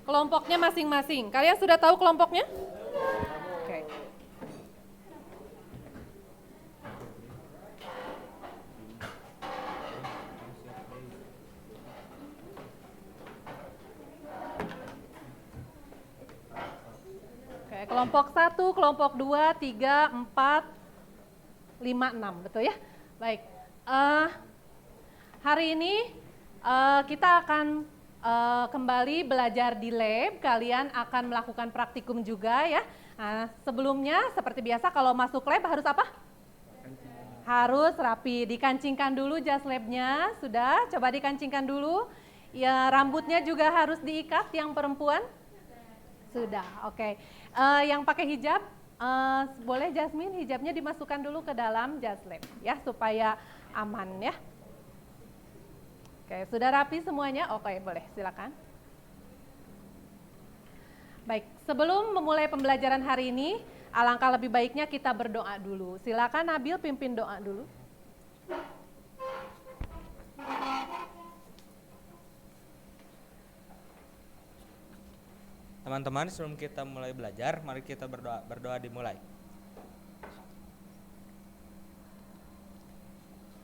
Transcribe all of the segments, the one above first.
kelompoknya masing-masing. Kalian sudah tahu kelompoknya? Oke. Oke, kelompok 1, kelompok 2, 3, 4, 5, 6, betul ya? Baik. Hari ini kita akan kembali belajar di lab. Kalian akan melakukan praktikum juga ya. Nah, sebelumnya seperti biasa kalau masuk lab harus apa? Harus rapi. Dikancingkan dulu jas labnya. Sudah? Coba dikancingkan dulu. Ya, rambutnya juga harus diikat yang perempuan. Sudah, oke. Yang pakai hijab, boleh Jasmine hijabnya dimasukkan dulu ke dalam jas lab ya supaya aman ya. Oke, sudah rapi semuanya? Oke, boleh, silakan. Baik, sebelum memulai pembelajaran hari ini, alangkah lebih baiknya kita berdoa dulu. Silakan Nabil pimpin doa dulu. Teman-teman, sebelum kita mulai belajar, mari kita berdoa. Berdoa dimulai.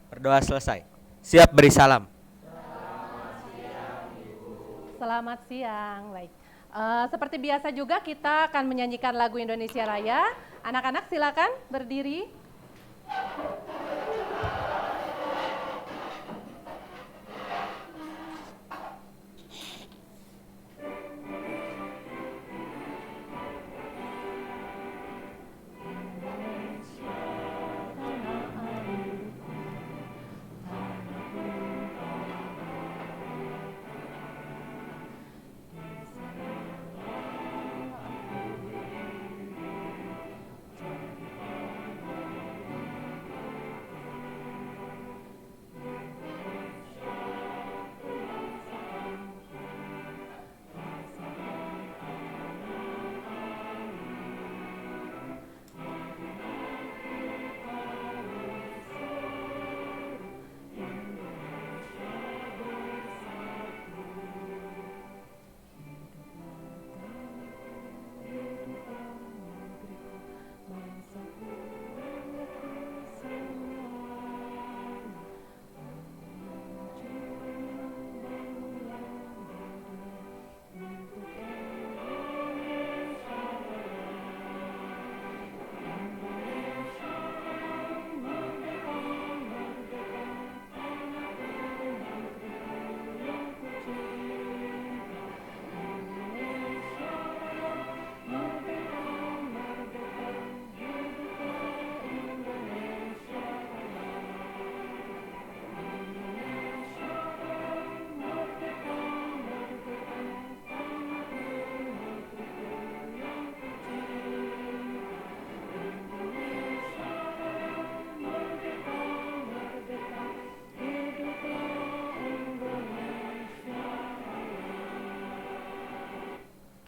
Berdoa selesai. Siap beri salam. Selamat siang, baik. Seperti biasa juga kita akan menyanyikan lagu Indonesia Raya. Anak-anak silakan berdiri.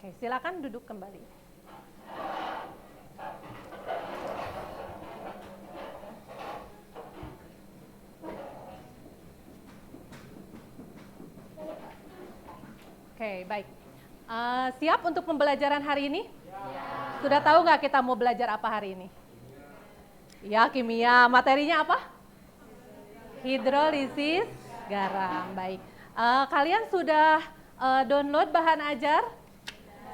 Oke, silakan duduk kembali. Oke, baik. Siap untuk pembelajaran hari ini? Ya. Sudah tahu nggak kita mau belajar apa hari ini? Ya, kimia. Materinya apa? Hidrolisis garam. Baik. Kalian sudah download bahan ajar?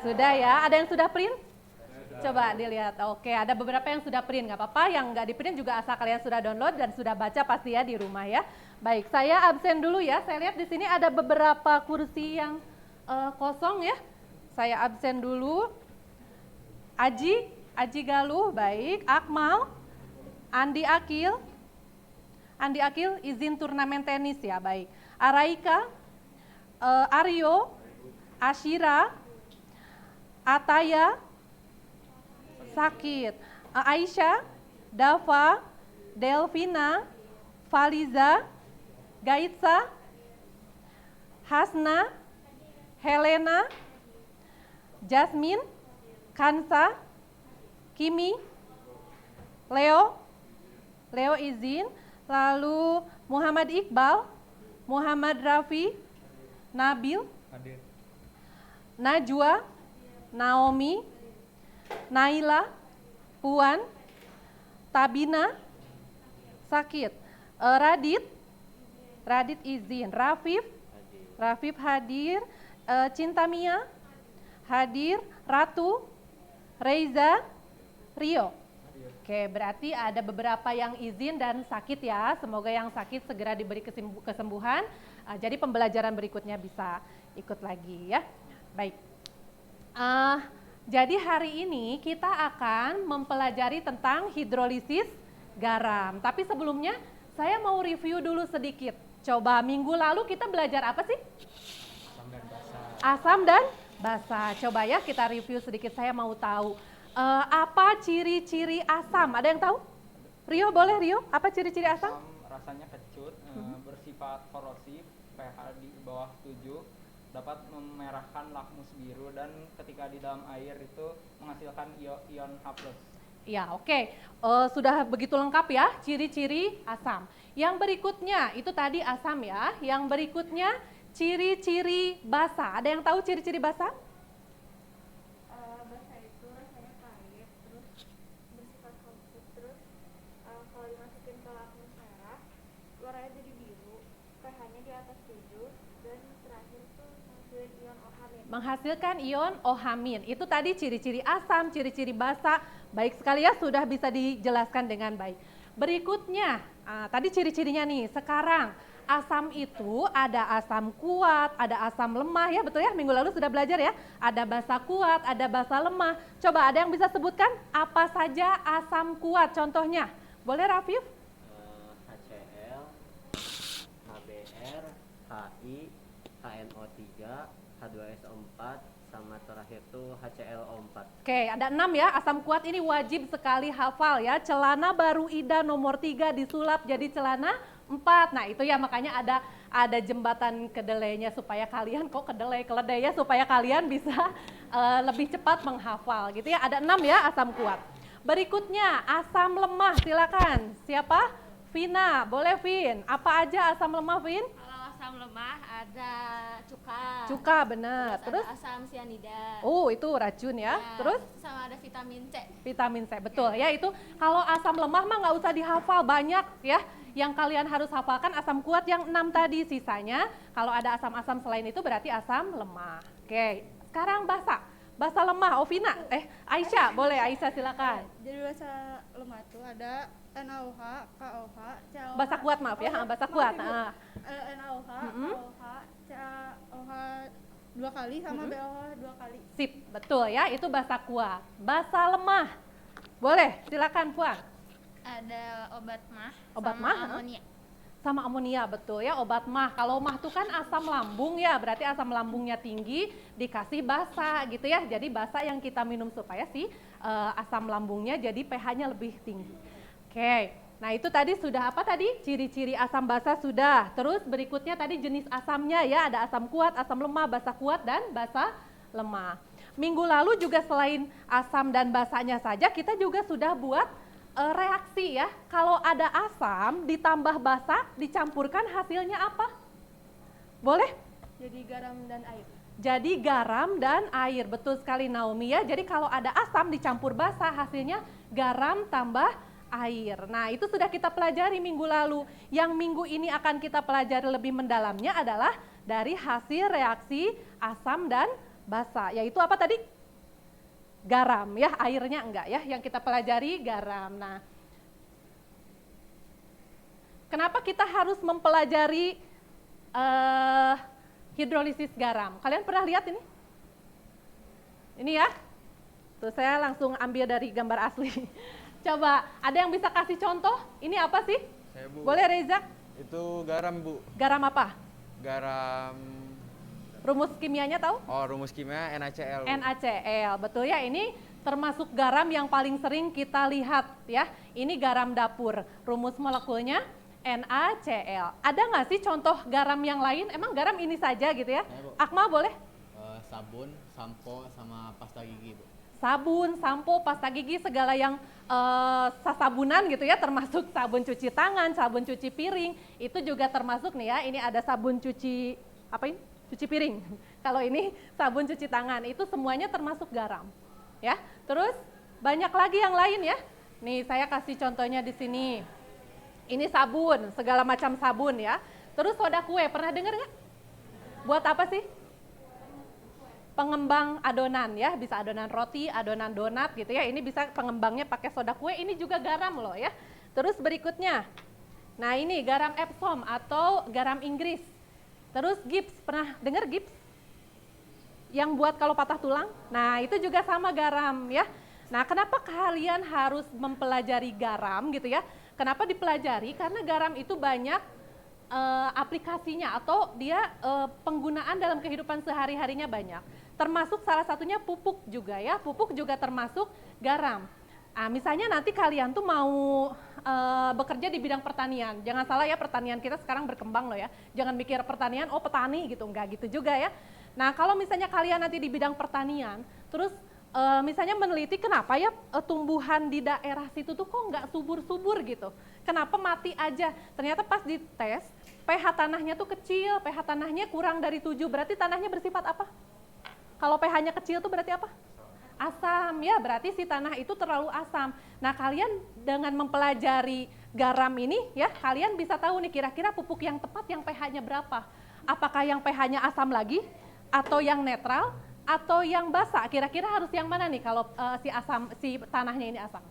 Sudah ya. Ada yang sudah print? Coba dilihat. Oke, ada beberapa yang sudah print. Nggak apa-apa. Yang nggak di print juga asal kalian sudah download dan sudah baca pasti ya di rumah ya. Baik, saya absen dulu ya. Saya lihat di sini ada beberapa kursi yang kosong ya. Saya absen dulu. Aji Galuh, baik. Akmal, Andi Akil izin turnamen tenis ya, baik. Araika, Aryo, Ashira, Ataya, sakit. Aisyah, Dava, Delvina, Faliza, Gaitsa, Hasna, Helena, Jasmine, Kansa, Kimi, Leo izin, lalu Muhammad Iqbal, Muhammad Rafi, Nabil, Najwa, Naomi, Naila, Puan, Tabina, sakit. Radit izin. Rafif hadir. Cinta Mia, hadir. Ratu, Reza, Rio. Oke, berarti ada beberapa yang izin dan sakit ya. Semoga yang sakit segera diberi kesembuhan. Jadi pembelajaran berikutnya bisa ikut lagi ya. Baik. Jadi hari ini kita akan mempelajari tentang hidrolisis garam. Tapi sebelumnya saya mau review dulu sedikit. Coba minggu lalu kita belajar apa sih? Asam dan basa. Coba ya kita review sedikit, saya mau tahu. Apa ciri-ciri asam? Ada yang tahu? Rio, boleh Rio? Apa ciri-ciri asam? Rasanya kecut, bersifat korosif, pH di bawah 7, dapat memerahkan lakmus biru, dan ketika di dalam air itu menghasilkan ion H+. Ya, oke. Sudah begitu lengkap ya ciri-ciri asam. Yang berikutnya, itu tadi asam ya. Yang berikutnya ciri-ciri basa. Ada yang tahu ciri-ciri basa? Basa itu rasanya pahit, terus bersifat toksik, terus kalau dimasukin ke lakmus merah, warnanya jadi biru, pH-nya di atas 7, dan terakhir tuh menghasilkan ion OH-. Menghasilkan ion OH-. Itu tadi ciri-ciri asam, ciri-ciri basa. Baik sekali ya, sudah bisa dijelaskan dengan baik. Berikutnya, tadi ciri-cirinya nih. Sekarang asam itu ada asam kuat, ada asam lemah ya, betul ya? Minggu lalu sudah belajar ya. Ada basa kuat, ada basa lemah. Coba ada yang bisa sebutkan apa saja asam kuat contohnya? Boleh Rafif? HCl, HBr, HI, HNO3, H2SO4, sama terakhir tuh HClO4. Oke, ada 6 ya. Asam kuat ini wajib sekali hafal ya. Celana baru Ida nomor 3 disulap jadi celana 4. Nah itu ya, makanya ada jembatan kedelainya supaya kalian, keledai ya, supaya kalian bisa lebih cepat menghafal gitu ya. Ada 6 ya asam kuat. Berikutnya asam lemah, silakan. Siapa? Vina, boleh Vin. Apa aja asam lemah Vin? Kalau asam lemah ada cuka. Cuka, benar. Terus? Ada asam sianida. Oh, itu racun ya. Terus? Sama ada vitamin C. Vitamin C, betul ya. Itu kalau asam lemah mah nggak usah dihafal banyak ya. Yang kalian harus hafalkan asam kuat yang 6 tadi. Sisanya kalau ada asam-asam selain itu berarti asam lemah. Oke, sekarang basa. Basa lemah, Ovina. Aisyah, boleh Aisyah silakan. Jadi basa lemah itu ada NaOH, KOH, CaOH. Basa kuat maaf ya, basa kuat. NaOH, KOH, CaOH 2 kali sama BOH 2 kali. Sip, betul ya, itu basa kuat. Basa lemah, boleh silakan Puan. Ada obat mah. Obat sama mah, amonia. Sama amonia, betul ya, obat mah. Kalau mah itu kan asam lambung ya, berarti asam lambungnya tinggi, dikasih basa gitu ya. Jadi basa yang kita minum supaya asam lambungnya jadi pH-nya lebih tinggi. Oke, nah itu tadi sudah apa tadi? Ciri-ciri asam basa sudah. Terus berikutnya tadi jenis asamnya ya, ada asam kuat, asam lemah, basa kuat, dan basa lemah. Minggu lalu juga selain asam dan basanya saja, kita juga sudah buat reaksi ya. Kalau ada asam ditambah basa dicampurkan hasilnya apa? Boleh? Jadi garam dan air. Jadi garam dan air, betul sekali Naomi ya. Jadi kalau ada asam dicampur basa hasilnya garam tambah air. Nah itu sudah kita pelajari minggu lalu. Yang minggu ini akan kita pelajari lebih mendalamnya adalah dari hasil reaksi asam dan basa. Yaitu apa tadi? Garam ya, airnya enggak ya, yang kita pelajari garam. Nah, kenapa kita harus mempelajari hidrolisis garam? Kalian pernah lihat ini? Ini ya, tuh saya langsung ambil dari gambar asli. Coba, ada yang bisa kasih contoh? Ini apa sih? Saya, Bu. Boleh Reza? Itu garam, Bu. Garam apa? Garam. Rumus kimianya tahu? Oh, rumus kimia NaCl. Bu. NaCl, betul ya, ini termasuk garam yang paling sering kita lihat ya. Ini garam dapur, rumus molekulnya NaCl. Ada nggak sih contoh garam yang lain? Emang garam ini saja gitu ya? Akmal boleh? Sabun, sampo, sama pasta gigi, Bu. Sabun, sampo, pasta gigi, segala yang sabunan gitu ya, termasuk sabun cuci tangan, sabun cuci piring, itu juga termasuk nih ya. Ini ada sabun cuci, apa ini? cuci piring. Kalau ini sabun cuci tangan, itu semuanya termasuk garam. Ya, terus banyak lagi yang lain ya. Nih saya kasih contohnya di sini. Ini sabun, segala macam sabun ya. Terus soda kue, pernah dengar nggak? Buat apa sih? Pengembang adonan ya, bisa adonan roti, adonan donat gitu ya. Ini bisa pengembangnya pakai soda kue, ini juga garam loh ya. Terus berikutnya, nah ini garam Epsom atau garam Inggris. Terus gips, pernah dengar gips? Yang buat kalau patah tulang? Nah itu juga sama garam ya. Nah kenapa kalian harus mempelajari garam gitu ya? Kenapa dipelajari? Karena garam itu banyak aplikasinya atau dia penggunaan dalam kehidupan sehari-harinya banyak. Termasuk salah satunya pupuk juga ya, pupuk juga termasuk garam. Nah, misalnya nanti kalian tuh mau bekerja di bidang pertanian, jangan salah ya, pertanian kita sekarang berkembang loh ya. Jangan mikir pertanian, oh petani gitu, enggak gitu juga ya. Nah kalau misalnya kalian nanti di bidang pertanian, terus misalnya meneliti kenapa ya tumbuhan di daerah situ tuh kok nggak subur-subur gitu. Kenapa mati aja? Ternyata pas dites, pH tanahnya tuh kecil, pH tanahnya kurang dari 7, berarti tanahnya bersifat apa? Kalau pH-nya kecil tuh berarti apa? Asam ya, berarti si tanah itu terlalu asam. Nah kalian dengan mempelajari garam ini ya, kalian bisa tahu nih kira-kira pupuk yang tepat yang pH-nya berapa. Apakah yang pH-nya asam lagi, atau yang netral, atau yang basah? Kira-kira harus yang mana nih kalau si tanahnya ini asam?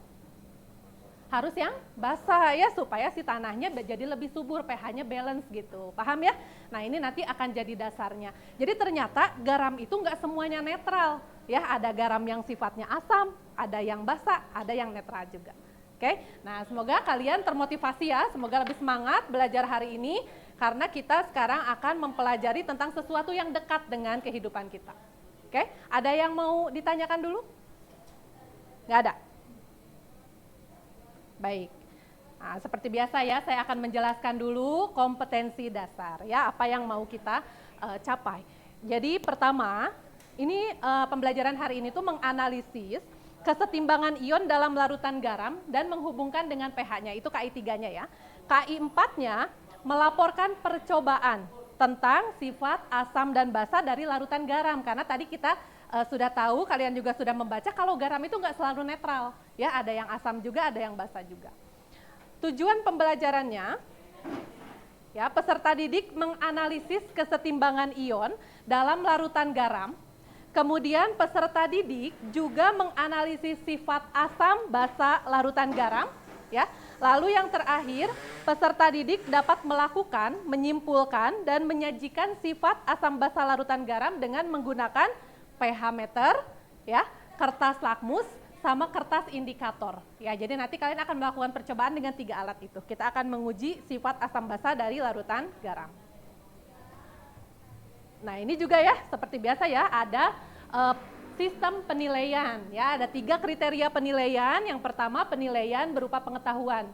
Harus yang basah ya, supaya si tanahnya jadi lebih subur, pH-nya balance gitu, paham ya? Nah ini nanti akan jadi dasarnya. Jadi ternyata garam itu nggak semuanya netral ya, ada garam yang sifatnya asam, ada yang basah, ada yang netral juga. Oke, nah semoga kalian termotivasi ya, semoga lebih semangat belajar hari ini, karena kita sekarang akan mempelajari tentang sesuatu yang dekat dengan kehidupan kita. Oke, ada yang mau ditanyakan dulu? Nggak ada? Baik, nah, seperti biasa ya, saya akan menjelaskan dulu kompetensi dasar ya, apa yang mau kita capai. Jadi pertama, ini pembelajaran hari ini tuh menganalisis kesetimbangan ion dalam larutan garam dan menghubungkan dengan pH-nya, itu KI 3-nya ya. KI 4-nya melaporkan percobaan tentang sifat asam dan basa dari larutan garam, karena tadi kita sudah tahu, kalian juga sudah membaca kalau garam itu nggak selalu netral ya, ada yang asam juga, ada yang basa juga. Tujuan pembelajarannya ya, peserta didik menganalisis kesetimbangan ion dalam larutan garam. Kemudian peserta didik juga menganalisis sifat asam basa larutan garam ya. Lalu yang terakhir, peserta didik dapat melakukan, menyimpulkan dan menyajikan sifat asam basa larutan garam dengan menggunakan pH meter ya, kertas lakmus sama kertas indikator ya. Jadi nanti kalian akan melakukan percobaan dengan 3 alat itu. Kita akan menguji sifat asam basa dari larutan garam. Nah ini juga ya, seperti biasa ya, ada sistem penilaian ya, ada 3 kriteria penilaian. Yang pertama penilaian berupa pengetahuan.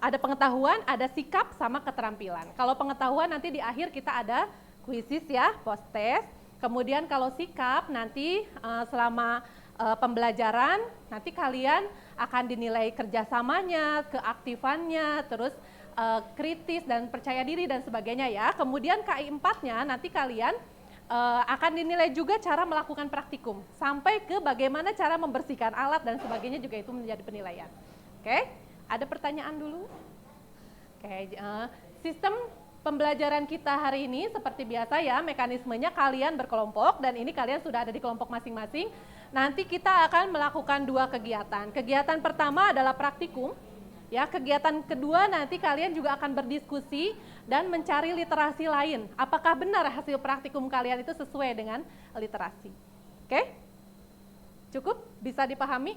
Ada pengetahuan, ada sikap sama keterampilan. Kalau pengetahuan nanti di akhir kita ada kuisis ya, post test. Kemudian kalau sikap nanti selama pembelajaran nanti kalian akan dinilai kerjasamanya, keaktifannya, terus kritis dan percaya diri dan sebagainya ya. Kemudian KI 4-nya nanti kalian akan dinilai juga cara melakukan praktikum, sampai ke bagaimana cara membersihkan alat dan sebagainya juga itu menjadi penilaian. Oke, ada pertanyaan dulu? Oke, sistem pembelajaran kita hari ini seperti biasa ya, mekanismenya kalian berkelompok dan ini kalian sudah ada di kelompok masing-masing. Nanti kita akan melakukan 2 kegiatan. Kegiatan pertama adalah praktikum. Ya, kegiatan kedua nanti kalian juga akan berdiskusi dan mencari literasi lain. Apakah benar hasil praktikum kalian itu sesuai dengan literasi? Oke? Cukup? Bisa dipahami?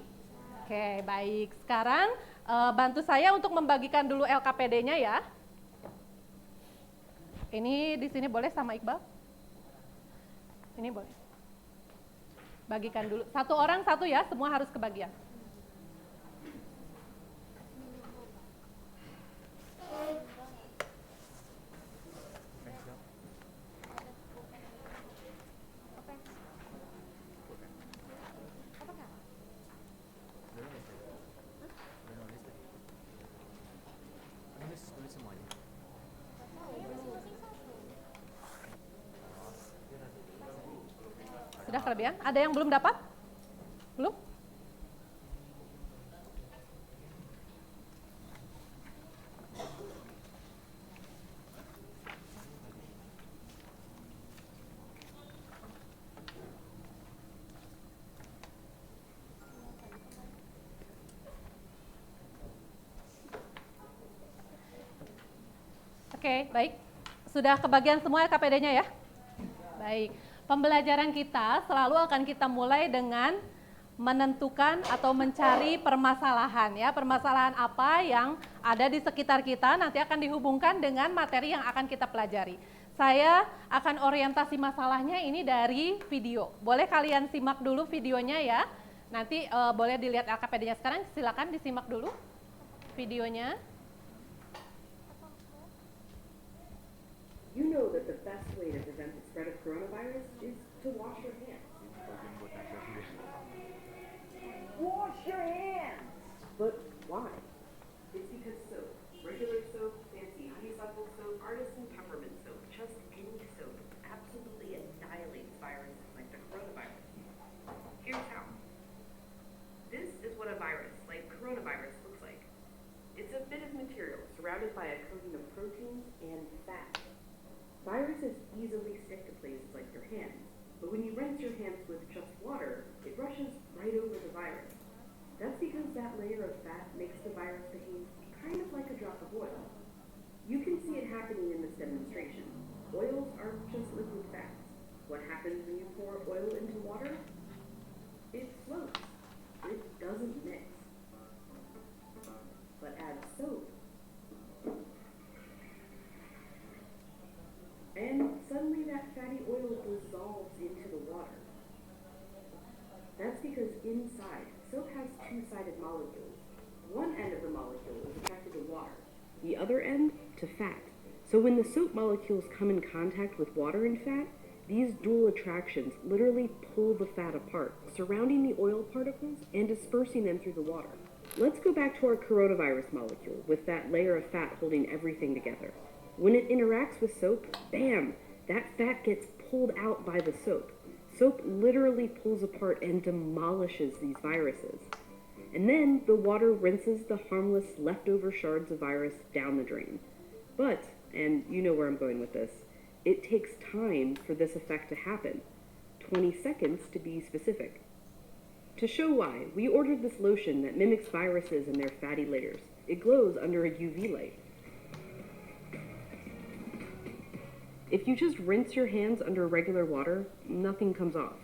Oke, baik. Sekarang bantu saya untuk membagikan dulu LKPD-nya ya. Ini di sini boleh sama Iqbal? Ini boleh. Bagikan dulu. 1 orang 1 ya, semua harus kebagian. Sudah kelebihan? Ada yang belum dapat? Belum? Oke, baik. Sudah kebagian semua KPD-nya ya? Baik. Pembelajaran kita selalu akan kita mulai dengan menentukan atau mencari permasalahan ya. Permasalahan apa yang ada di sekitar kita nanti akan dihubungkan dengan materi yang akan kita pelajari. Saya akan orientasi masalahnya ini dari video. Boleh kalian simak dulu videonya ya. Nanti boleh dilihat LKPD-nya sekarang, silakan disimak dulu videonya. You know that the best way to prevent the spread of coronavirus is to wash your hands. Wash your hands! But why? It's because soap, regular soap, fancy honeysuckle soap, artisan peppermint soap, just any soap, absolutely annihilates viruses like the coronavirus. Here's how. This is what a virus, like coronavirus, looks like. It's a bit of material surrounded by a coating of proteins and fat. Viruses easily stick to places like your hands, but when you rinse your hands with just water, it rushes right over the virus. That's because that layer of fat makes the virus behave kind of like a drop of oil. You can see it happening in this demonstration. Oils are just liquid fats. What happens when you pour oil into water? It floats. It doesn't mix. But add soap, and suddenly that fatty oil dissolves into the water. That's because inside, soap has two-sided molecules. One end of the molecule is attracted to water, the other end to fat. So when the soap molecules come in contact with water and fat, these dual attractions literally pull the fat apart, surrounding the oil particles and dispersing them through the water. Let's go back to our coronavirus molecule with that layer of fat holding everything together. When it interacts with soap, bam, that fat gets pulled out by the soap. Soap literally pulls apart and demolishes these viruses. And then the water rinses the harmless leftover shards of virus down the drain. But, and you know where I'm going with this, it takes time for this effect to happen. 20 seconds to be specific. To show why, we ordered this lotion that mimics viruses in their fatty layers. It glows under a UV light. If you just rinse your hands under regular water, nothing comes off.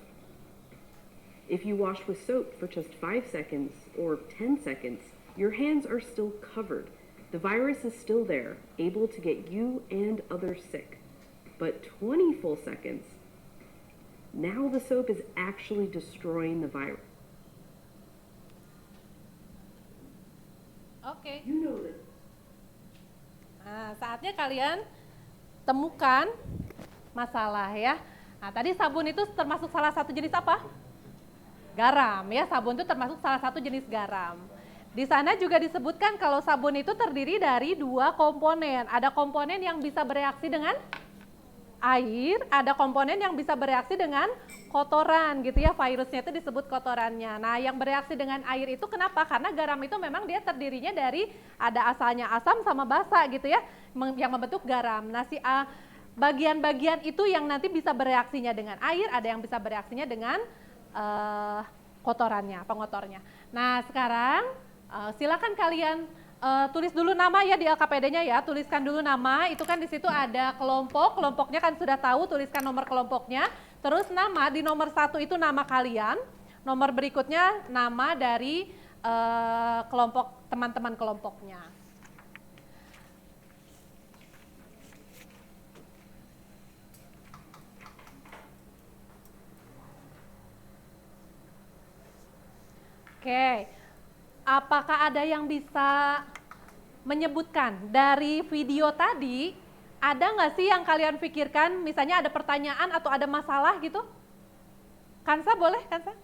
If you wash with soap for just 5 seconds or 10 seconds, your hands are still covered. The virus is still there, able to get you and others sick. But 20 full seconds, now the soap is actually destroying the virus. Oke. You know that. Nah, saatnya kalian temukan masalah ya. Nah, tadi sabun itu termasuk salah satu jenis apa? Garam ya, sabun itu termasuk salah satu jenis garam. Di sana juga disebutkan kalau sabun itu terdiri dari 2 komponen. Ada komponen yang bisa bereaksi dengan air, ada komponen yang bisa bereaksi dengan kotoran gitu ya, virusnya itu disebut kotorannya. Nah, yang bereaksi dengan air itu kenapa? Karena garam itu memang dia terdirinya dari ada asalnya asam sama basa gitu ya, yang membentuk garam. Nah, bagian-bagian itu yang nanti bisa bereaksinya dengan air, ada yang bisa bereaksinya dengan kotorannya, pengotornya. Nah, sekarang silakan kalian tulis dulu nama ya di LKPD-nya ya, tuliskan dulu nama, itu kan di situ ada kelompok, kelompoknya kan sudah tahu, tuliskan nomor kelompoknya, terus nama, di nomor 1 itu nama kalian, nomor berikutnya nama dari kelompok, teman-teman kelompoknya. Oke, apakah ada yang bisa menyebutkan dari video tadi, ada nggak sih yang kalian pikirkan, misalnya ada pertanyaan atau ada masalah gitu? Kansa boleh, Kansa?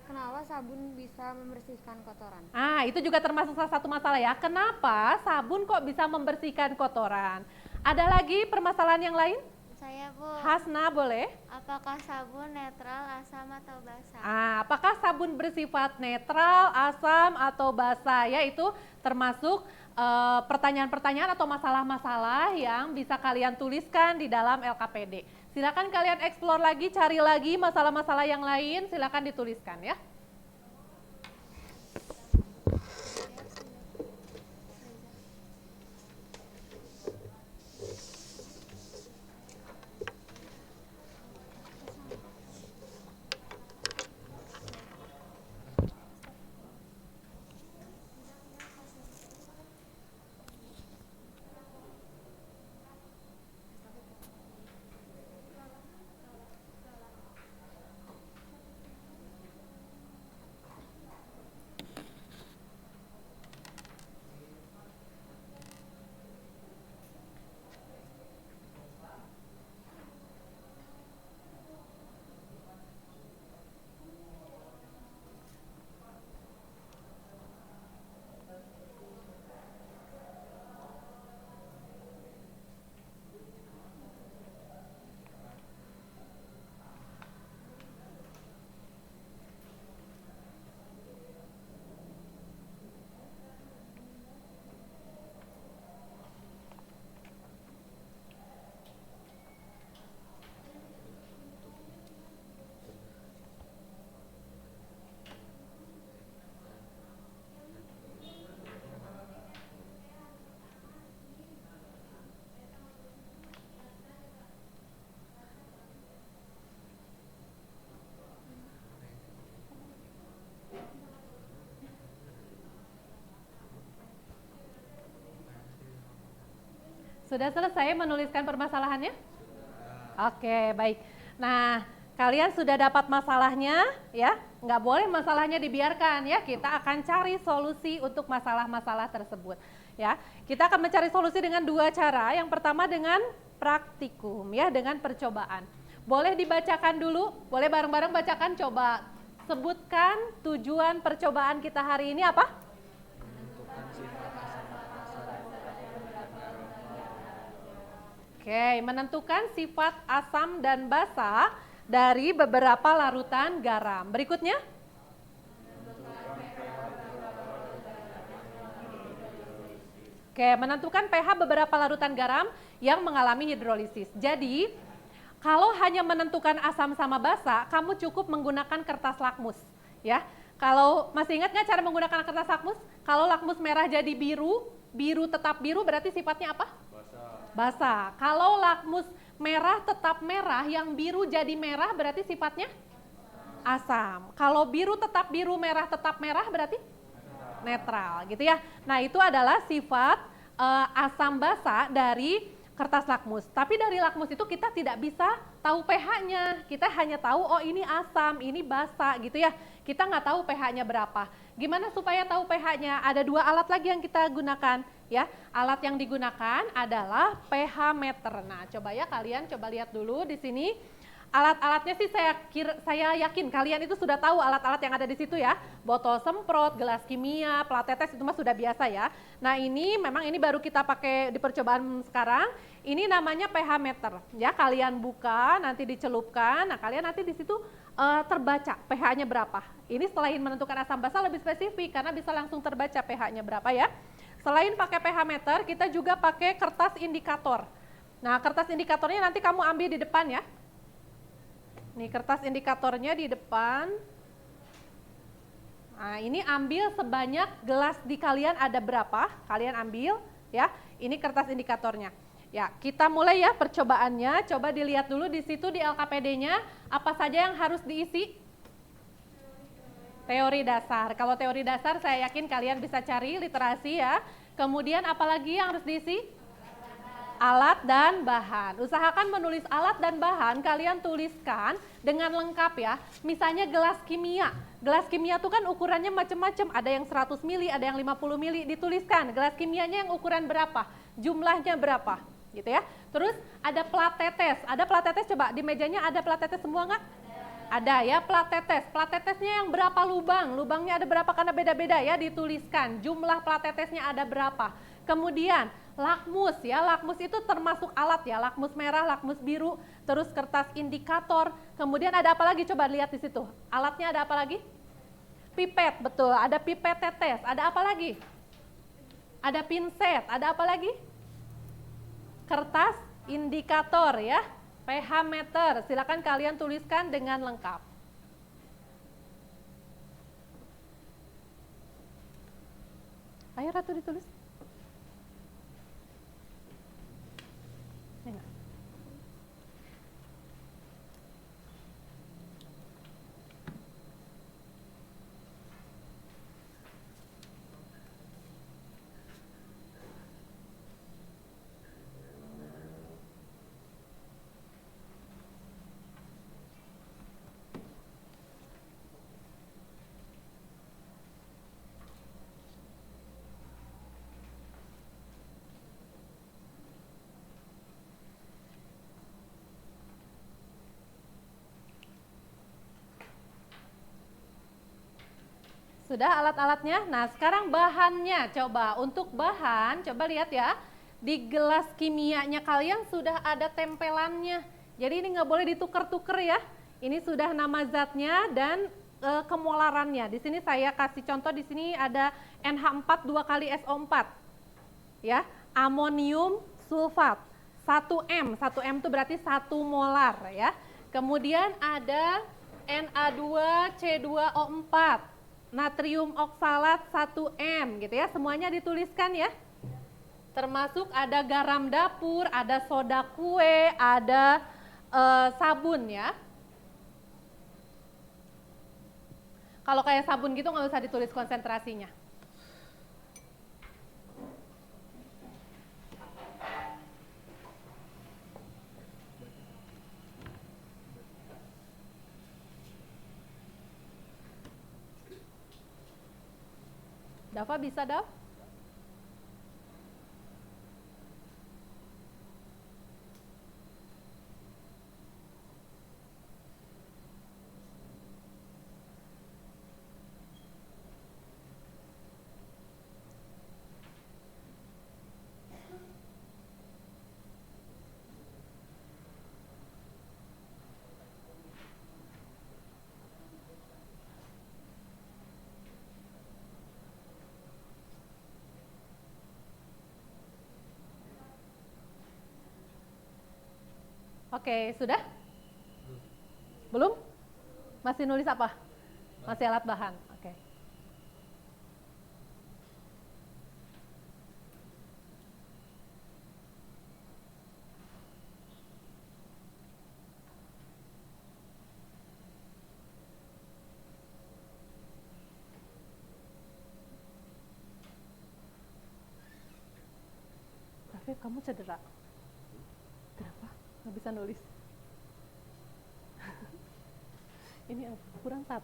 Kenapa sabun bisa membersihkan kotoran? Ah, itu juga termasuk salah satu masalah ya. Kenapa sabun kok bisa membersihkan kotoran? Ada lagi permasalahan yang lain? Saya Bu, Hasna boleh? apakah sabun netral, asam atau basa? Apakah sabun bersifat netral, asam, atau basa? Ya, itu termasuk pertanyaan-pertanyaan atau masalah-masalah yang bisa kalian tuliskan di dalam LKPD. Silakan kalian explore lagi, cari lagi masalah-masalah yang lain, silakan dituliskan ya. Sudah selesai menuliskan permasalahannya? Oke, baik. Nah, kalian sudah dapat masalahnya ya? Nggak boleh masalahnya dibiarkan ya. Kita akan cari solusi untuk masalah-masalah tersebut ya. Kita akan mencari solusi dengan dua cara. Yang pertama dengan praktikum ya, dengan percobaan. Boleh dibacakan dulu, boleh bareng-bareng bacakan, coba sebutkan tujuan percobaan kita hari ini apa? Oke, menentukan sifat asam dan basa dari beberapa larutan garam. Berikutnya? Oke, menentukan pH beberapa larutan garam yang mengalami hidrolisis. Jadi, kalau hanya menentukan asam sama basa, kamu cukup menggunakan kertas lakmus, ya. Kalau masih ingat nggak cara menggunakan kertas lakmus? Kalau lakmus merah jadi biru, biru tetap biru berarti sifatnya apa? Basa. Kalau lakmus merah tetap merah, yang biru jadi merah berarti sifatnya asam. Kalau biru tetap biru, merah tetap merah berarti netral, gitu ya. Nah, itu adalah sifat asam basa dari kertas lakmus. Tapi dari lakmus itu kita tidak bisa tahu pH-nya. Kita hanya tahu oh ini asam, ini basa, gitu ya. Kita nggak tahu pH-nya berapa. Gimana supaya tahu pH-nya? Ada dua alat lagi yang kita gunakan. Ya, alat yang digunakan adalah pH meter. Nah, coba ya kalian coba lihat dulu di sini. Alat-alatnya sih saya yakin kalian itu sudah tahu alat-alat yang ada di situ ya. Botol semprot, gelas kimia, plat tetes itu mah sudah biasa ya. Nah, ini memang ini baru kita pakai di percobaan sekarang. Ini namanya pH meter. Ya, kalian buka, nanti dicelupkan. Nah, kalian nanti di situ terbaca pH-nya berapa. Ini selain menentukan asam basa lebih spesifik karena bisa langsung terbaca pH-nya berapa ya. Selain pakai pH meter, kita juga pakai kertas indikator. Nah, kertas indikatornya nanti kamu ambil di depan ya. Nih, kertas indikatornya di depan. Nah, ini ambil sebanyak gelas di kalian ada berapa, kalian ambil ya. Ini kertas indikatornya. Ya, kita mulai ya percobaannya. Coba dilihat dulu di situ di LKPD-nya apa saja yang harus diisi. Teori dasar. Kalau teori dasar saya yakin kalian bisa cari literasi ya. Kemudian apalagi yang harus diisi? Alat dan bahan. Usahakan menulis alat dan bahan kalian tuliskan dengan lengkap ya. Misalnya gelas kimia. Gelas kimia itu kan ukurannya macam-macam. Ada yang 100 mili, ada yang 50 mili. Dituliskan gelas kimianya yang ukuran berapa, jumlahnya berapa, gitu ya. Terus ada plat tetes. Ada plat tetes, coba di mejanya ada plat tetes semua nggak? Ada ya plat tetes. Plat tetesnya yang berapa lubang? Lubangnya ada berapa karena beda-beda ya, dituliskan. Jumlah plat tetesnya ada berapa. Kemudian Lakmus ya, lakmus itu termasuk alat ya, lakmus merah, lakmus biru, terus kertas indikator. Kemudian ada apa lagi? Coba lihat di situ. Alatnya ada apa lagi? Pipet, betul. Ada pipet tetes. Ada apa lagi? Ada pinset. Ada apa lagi? Kertas indikator ya, pH meter. Silakan kalian tuliskan dengan lengkap. Ayo Ratu ditulis. Ini enggak. Sudah alat-alatnya? Nah sekarang bahannya, coba untuk bahan, coba lihat ya. Di gelas kimianya kalian sudah ada tempelannya. Jadi ini nggak boleh ditukar-tuker ya. Ini sudah nama zatnya dan kemolarannya. Di sini saya kasih contoh, di sini ada NH4 2 kali SO4. Ya, amonium sulfat 1M. 1M itu berarti 1 molar ya. Kemudian ada Na2C2O4. Natrium oksalat 1M gitu ya, semuanya dituliskan ya. Termasuk ada garam dapur, ada soda kue, ada sabun ya. Kalau kayak sabun gitu nggak usah ditulis konsentrasinya. Dava bisa, Dav? Oke, sudah? Belum? Masih nulis apa? Masih alat bahan. Oke. Rafif, kamu cedera. Kenapa? Nggak bisa nulis. Ini kurang 1.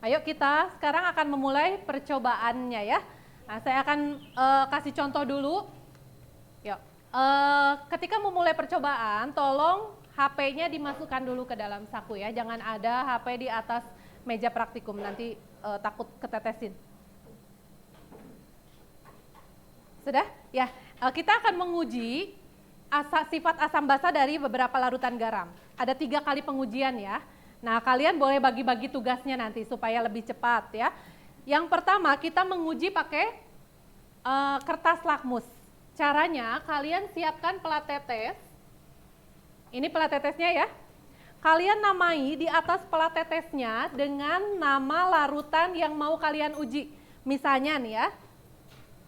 Ayo kita sekarang akan memulai percobaannya ya. Nah, saya akan kasih contoh dulu. Yuk, ketika memulai percobaan, tolong HP-nya dimasukkan dulu ke dalam saku ya. Jangan ada HP di atas meja praktikum, nanti takut ketetesin. Sudah? Ya, kita akan menguji sifat asam basa dari beberapa larutan garam. Ada 3 kali pengujian ya. Nah, kalian boleh bagi-bagi tugasnya nanti supaya lebih cepat ya. Yang pertama kita menguji pakai kertas lakmus. Caranya kalian siapkan pelat tetes. Ini pelat tetesnya ya. Kalian namai di atas pelat tetesnya dengan nama larutan yang mau kalian uji. Misalnya nih ya,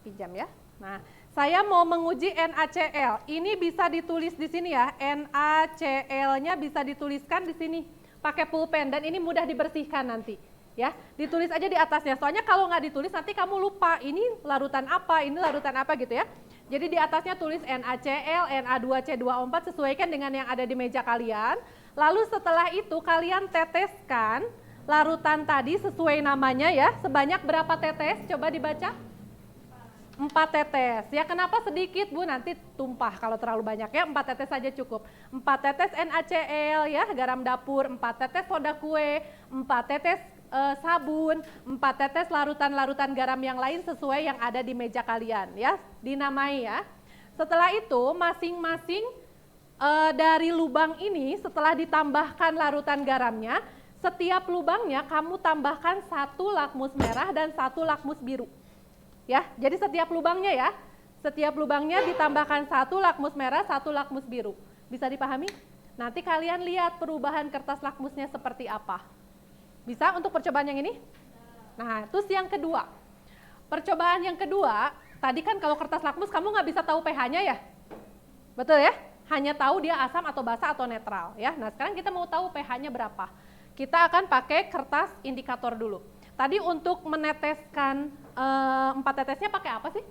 pinjam ya. Nah, saya mau menguji NaCl. Ini bisa ditulis di sini ya. NaCl-nya bisa dituliskan di sini pakai pulpen dan ini mudah dibersihkan nanti. Ya, ditulis aja di atasnya. Soalnya kalau nggak ditulis nanti kamu lupa ini larutan apa, ini larutan apa gitu ya. Jadi di atasnya tulis NaCl, Na2C2O4 sesuaikan dengan yang ada di meja kalian. Lalu setelah itu kalian teteskan larutan tadi sesuai namanya ya. Sebanyak berapa tetes? Coba dibaca. 4 tetes. Ya kenapa sedikit Bu? Nanti tumpah kalau terlalu banyak ya. 4 tetes saja cukup. 4 tetes NaCl ya, garam dapur, 4 tetes soda kue, 4 tetes sabun, 4 tetes larutan-larutan garam yang lain sesuai yang ada di meja kalian ya. Dinamai ya. Setelah itu masing-masing dari lubang ini setelah ditambahkan larutan garamnya, setiap lubangnya kamu tambahkan 1 lakmus merah dan 1 lakmus biru. Ya, jadi setiap lubangnya ya, setiap lubangnya ditambahkan 1 lakmus merah, 1 lakmus biru. Bisa dipahami? Nanti kalian lihat perubahan kertas lakmusnya seperti apa. Bisa untuk percobaan yang ini? Nah, terus yang kedua. Percobaan yang kedua, tadi kan kalau kertas lakmus kamu nggak bisa tahu pH-nya ya? Betul ya? Hanya tahu dia asam atau basa atau netral ya. Nah, sekarang kita mau tahu pH-nya berapa. Kita akan pakai kertas indikator dulu. Tadi untuk meneteskan 4 tetesnya pakai apa sih?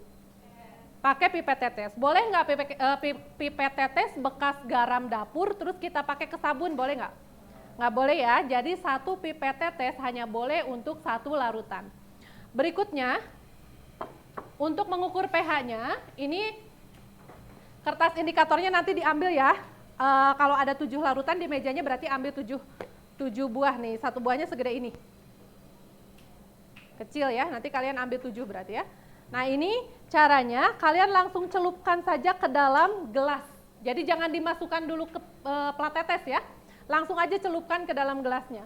Pakai pipet tetes. Boleh nggak pipet tetes bekas garam dapur terus kita pakai ke sabun, boleh nggak? Nggak boleh ya, jadi 1 pipet tetes hanya boleh untuk 1 larutan. Berikutnya, untuk mengukur pH-nya, ini kertas indikatornya nanti diambil ya. Kalau ada 7 larutan di mejanya berarti ambil 7 buah nih, 1 buahnya segede ini. Kecil ya, nanti kalian ambil 7 berarti ya. Nah ini caranya, kalian langsung celupkan saja ke dalam gelas. Jadi jangan dimasukkan dulu ke plat tetes ya, langsung aja celupkan ke dalam gelasnya.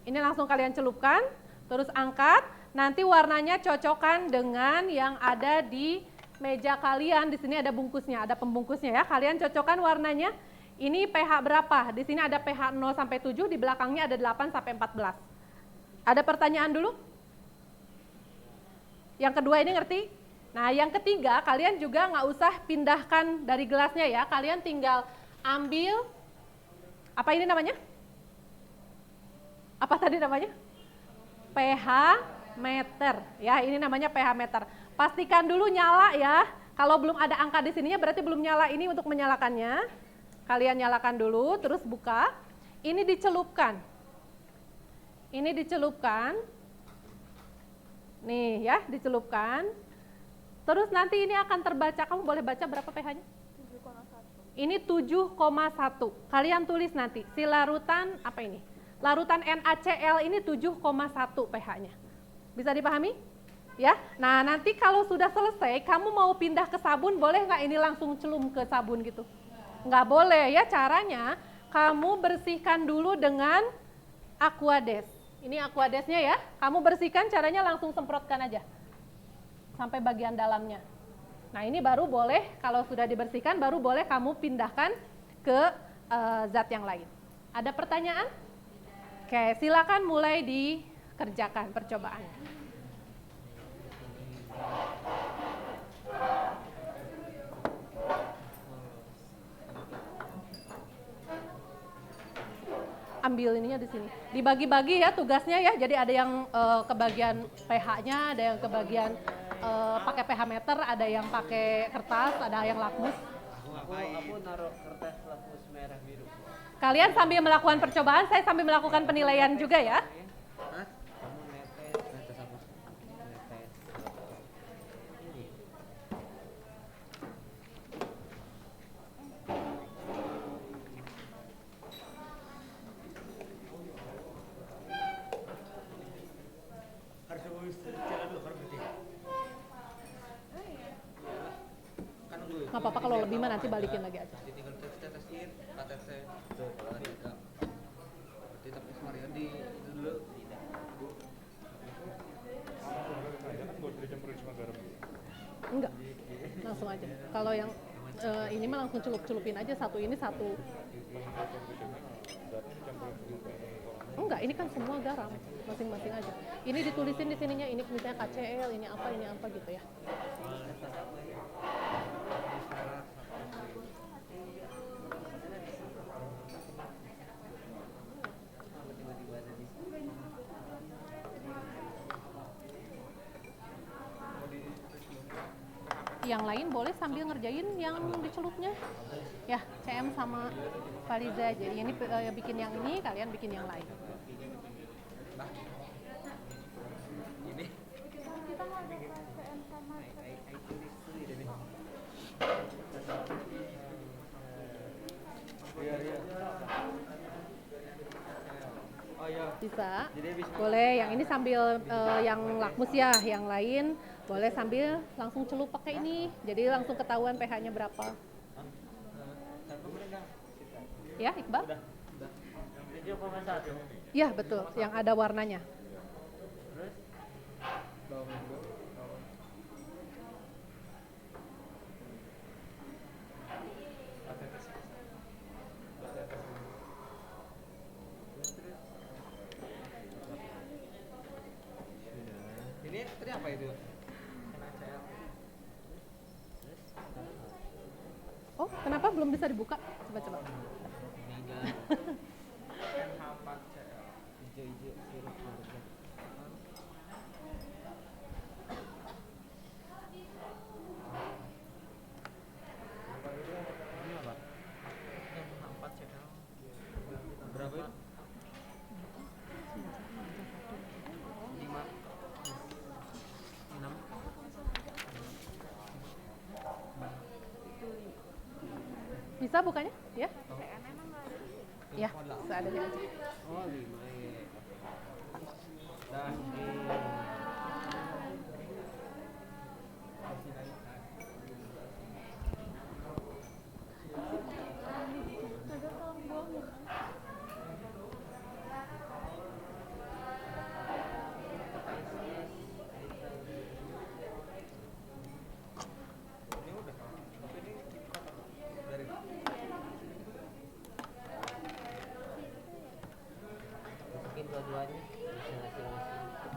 Ini langsung kalian celupkan, terus angkat, nanti warnanya cocokkan dengan yang ada di meja kalian. Di sini ada bungkusnya, ada pembungkusnya ya, kalian cocokkan warnanya. Ini pH berapa? Di sini ada pH 0 sampai 7, di belakangnya ada 8 sampai 14. Ada pertanyaan dulu? Yang kedua ini ngerti? Nah yang ketiga kalian juga nggak usah pindahkan dari gelasnya ya. Kalian tinggal ambil, apa ini namanya? Apa tadi namanya? pH meter. Ya ini namanya pH meter. Pastikan dulu nyala ya. Kalau belum ada angka di sininya berarti belum nyala. Ini untuk menyalakannya. Kalian nyalakan dulu, terus buka. Ini dicelupkan. Ini dicelupkan, nih ya, dicelupkan. Terus nanti ini akan terbaca, kamu boleh baca berapa pH-nya? 7,1. Ini 7,1. Kalian tulis nanti, si larutan, apa ini? Larutan NaCl ini 7,1 pH-nya. Bisa dipahami? Ya, nah nanti kalau sudah selesai, kamu mau pindah ke sabun, boleh nggak ini langsung celum ke sabun gitu? Nggak boleh ya, caranya kamu bersihkan dulu dengan Aquades. Ini Aquadesnya ya, kamu bersihkan caranya langsung semprotkan aja sampai bagian dalamnya. Nah ini baru boleh, kalau sudah dibersihkan baru boleh kamu pindahkan ke zat yang lain. Ada pertanyaan? Oke, silakan mulai dikerjakan percobaan. Ambil ininya di sini. Dibagi-bagi ya tugasnya ya. Jadi ada yang kebagian pH-nya, ada yang kebagian pakai pH meter, ada yang pakai kertas, ada yang lakmus. Aku naruh kertas lakmus merah biru. Kalian sambil melakukan percobaan, saya sambil melakukan penilaian juga ya. Hah? Kamu netes apa? Netes. Ini. Nggak apa-apa kalau lebih mah nanti balikin lagi aja. Tinggal tetesin, tetesnya. Tuh, kalau kita. Berarti tapi Mario di dulu. Enggak, langsung aja. Kalau yang ini mah langsung celup-celupin aja, satu ini satu. Enggak, ini kan semua garam, masing-masing aja. Ini ditulisin di sininya, ini misalnya KCl, ini apa gitu ya. Yang lain boleh sambil ngerjain yang dicelupnya. Ya, CM sama Fariza aja. Ini bikin yang ini, kalian bikin yang lain. Ini Kita mau ada CM sama Bisa. Jadi habis Boleh, yang ini sambil yang lakmus ya, yang lain boleh sambil langsung celup pakai ini. Jadi langsung ketahuan pH-nya berapa. satu mereka. Ya, Iqbal? 7,1. Iya, betul, yang ada warnanya. Terus Ini tadi apa itu? Oh, kenapa belum bisa dibuka? Coba-coba. hijau-hijau sirup marjan. Ini apa? NH4 channel. Berapa itu? 5 6. Bisa bukanya? Ya? Ya, seadanya aja. Oh 5 ya. Dah. Ini udah. Tapi ini dari Masukin dua-duanya bisa masing-masing.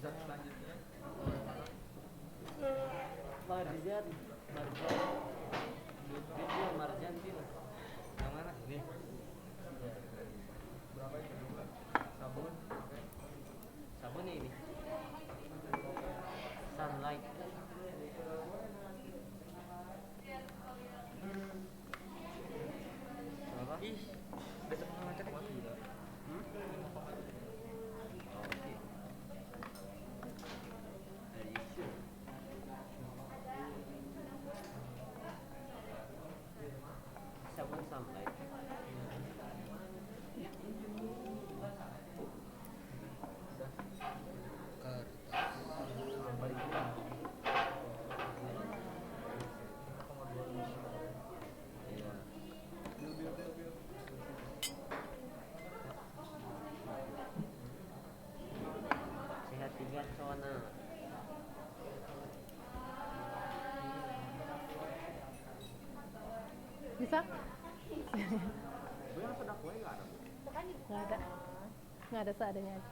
zat selanjutnya. Marjan, marjan. Bil, marjan bil. Yang mana? Ini. Berapa itu? Sabun. Oke. Sabun ini. Sunlight. Berapa? Ih, udah setengah macam lagi. Oke. Dari isu. Sabun sunlight. Iya. Sehat 3 sona. Bisa? Nggak ada. Nggak ada seadanya aja.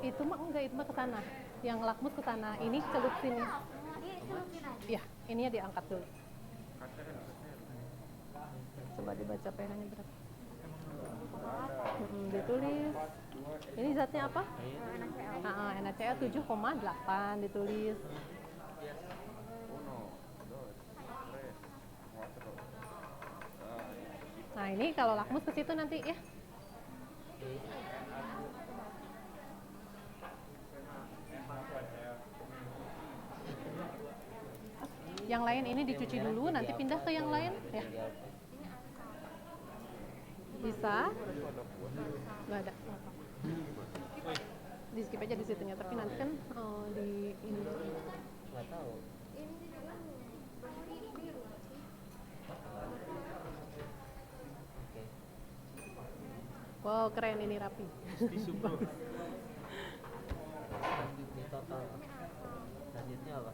Itu mah enggak, itu mah ke sana. Yang lakmus ke sana. Ini celup sini. Iya, ininya diangkat dulu. Coba dibaca pH-nya berapa. Ditulis. Ini zatnya apa? NaCl 7,8 ditulis. Nah, ini kalau lakmus ke situ nanti ya. Yang lain ini dicuci dulu, nanti pindah ke yang lain ya. Bisa? Nggak ada. Di skip aja di situnya, tapi nanti kan di ini. Nggak tahu. Oke. Wow, keren ini rapi. Di total. Selanjutnya apa?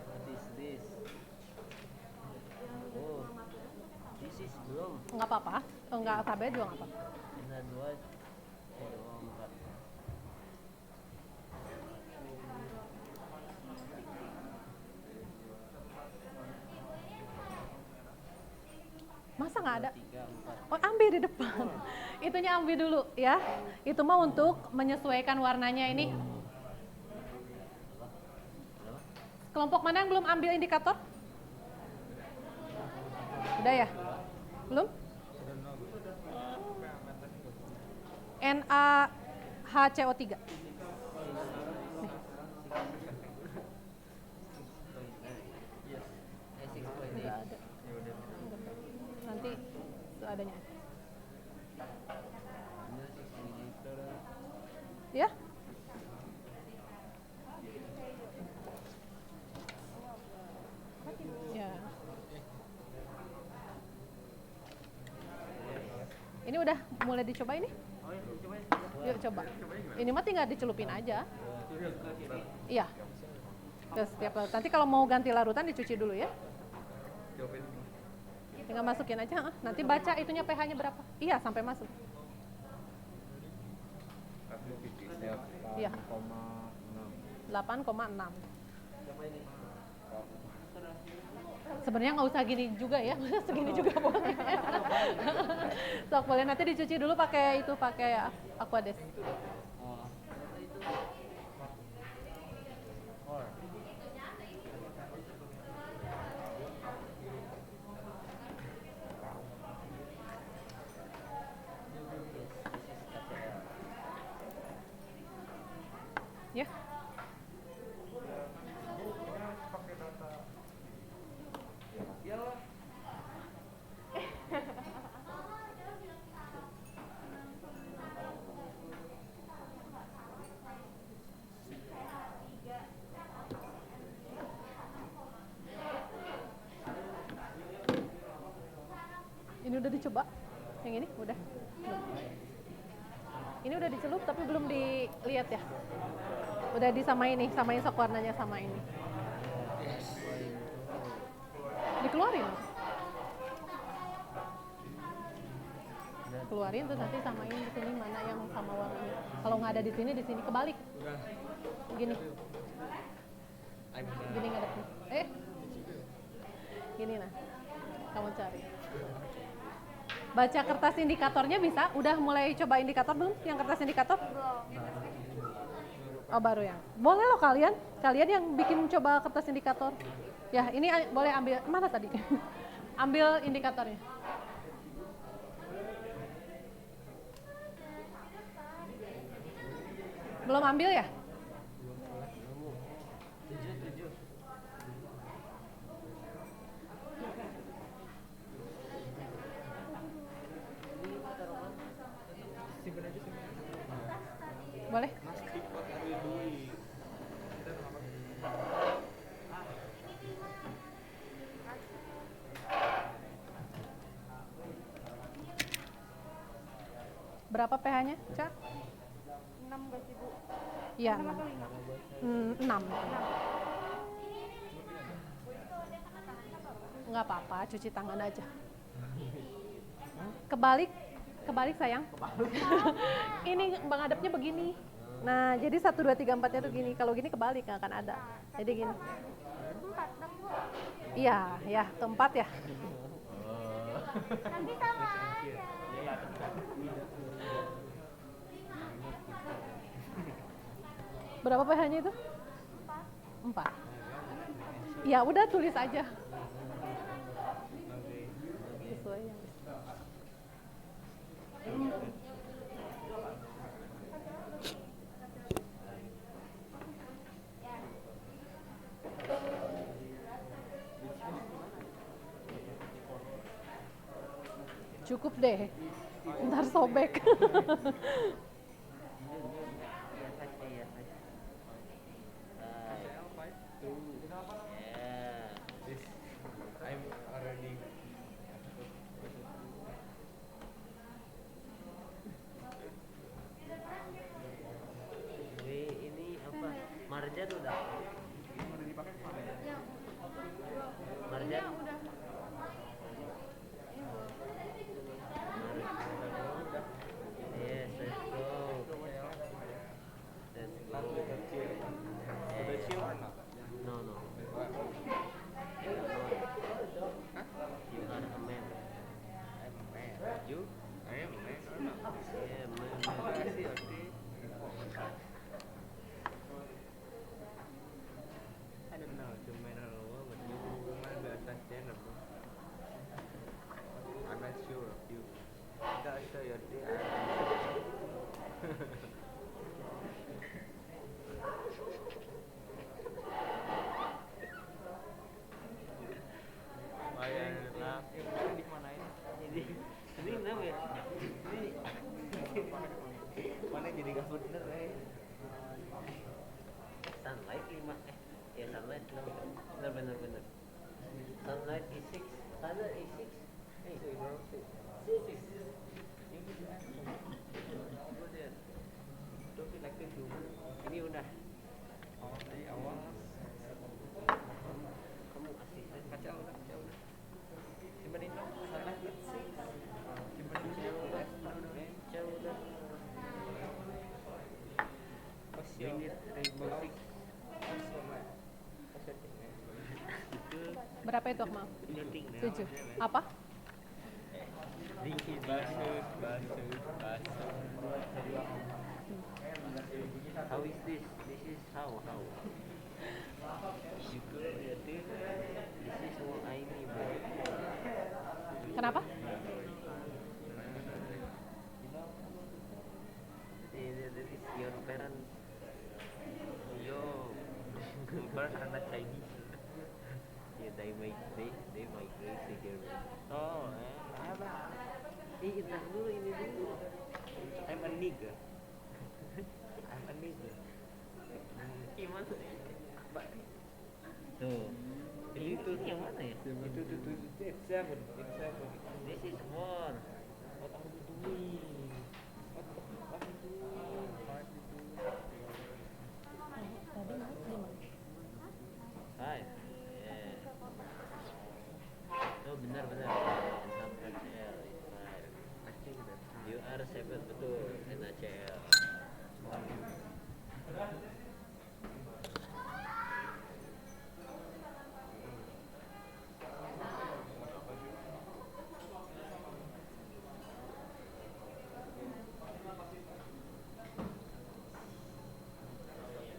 What is this? Oh, this is belum. Nggak apa-apa. Nggak tabel juga nggak apa-apa. Ada 2, 4. Masa nggak ada? 3, 4. Oh, ambil di depan. Itunya ambil dulu ya. Itu mah untuk menyesuaikan warnanya ini. Kelompok mana yang belum ambil indikator? Udah ya? Belum? NaHCO3. Yes. udah mulai dicoba ini? Oh ya, cobain. Yuk coba. Ini mah tinggal dicelupin aja. Iya. Ke setiap larutan. Nanti kalau mau ganti larutan dicuci dulu ya. Cobain. Tinggal masukin aja. Nanti baca itunya pH-nya berapa. Iya, sampai masuk. Iya. 8,6. Sebenarnya nggak usah gini juga ya, segini juga boleh. Sok boleh nanti dicuci dulu pakai itu, pakai Aquades. Ya. Ini udah dicoba? Yang ini udah? Belum. Ini udah dicelup tapi belum dilihat ya? Udah disamain nih, samain sok warnanya sama ini. Dikeluarin. Keluarin terus nanti samain di sini mana yang sama warnanya. Kalau nggak ada di sini kebalik. Gini. Gini ngadepnya. Gini nah. Kamu cari. Baca kertas indikatornya bisa? Udah mulai coba indikator belum? Yang kertas indikator? Oh baru ya. Boleh loh kalian yang bikin coba kertas indikator. Ya ini boleh ambil, mana tadi? Ambil indikatornya. Belum ambil ya? Boleh? Berapa pH-nya, Cak? 6 gak sih, Bu? Iya, 6 6. atau 5? 6. Nggak apa-apa, cuci tangan aja. Kebalik sayang. Ini menghadapnya begini. Nah, jadi 1, 2, 3, 4-nya tuh gini. Kalau gini kebalik nggak akan ada. Jadi gini. 4 dong, Bu. Iya, tuh 4 ya. Nanti sama aja. Berapa pH-nya itu? 4. Ya udah tulis aja. Sesuai yang cukup deh, ntar sobek. Ini apa? Marjan udah. Marjan Udah. yes, let's go. Let's go. No. You are a man. You? I am a man. Yeah, man. I don't know to man or woman. You woman be understandable. I'm not sure of you. That's your day. Why are you laughing? Ini kenapa ya? Mana jadi gak bener Sunlight 5 ya sunlight 6 bener sunlight is 6 color is 6 6 Berapa itu, Akmal? Nyeting, 7. Apa? Dingin, basut. How is this? This is how? Itu berarti this is what I need, bro. Kenapa? That is your parent. Your parents are not Chinese. Yeah, they migrate here. Oh, apa? Intar dulu ini dulu. I'm a nigga. I'm a nigga. Gimana? Apa? Tuh. Itu yang mana ya? Itu example. This is more. What are you doing? What are you doing? Hai. Oh benar. You are 7 betul. NaCl.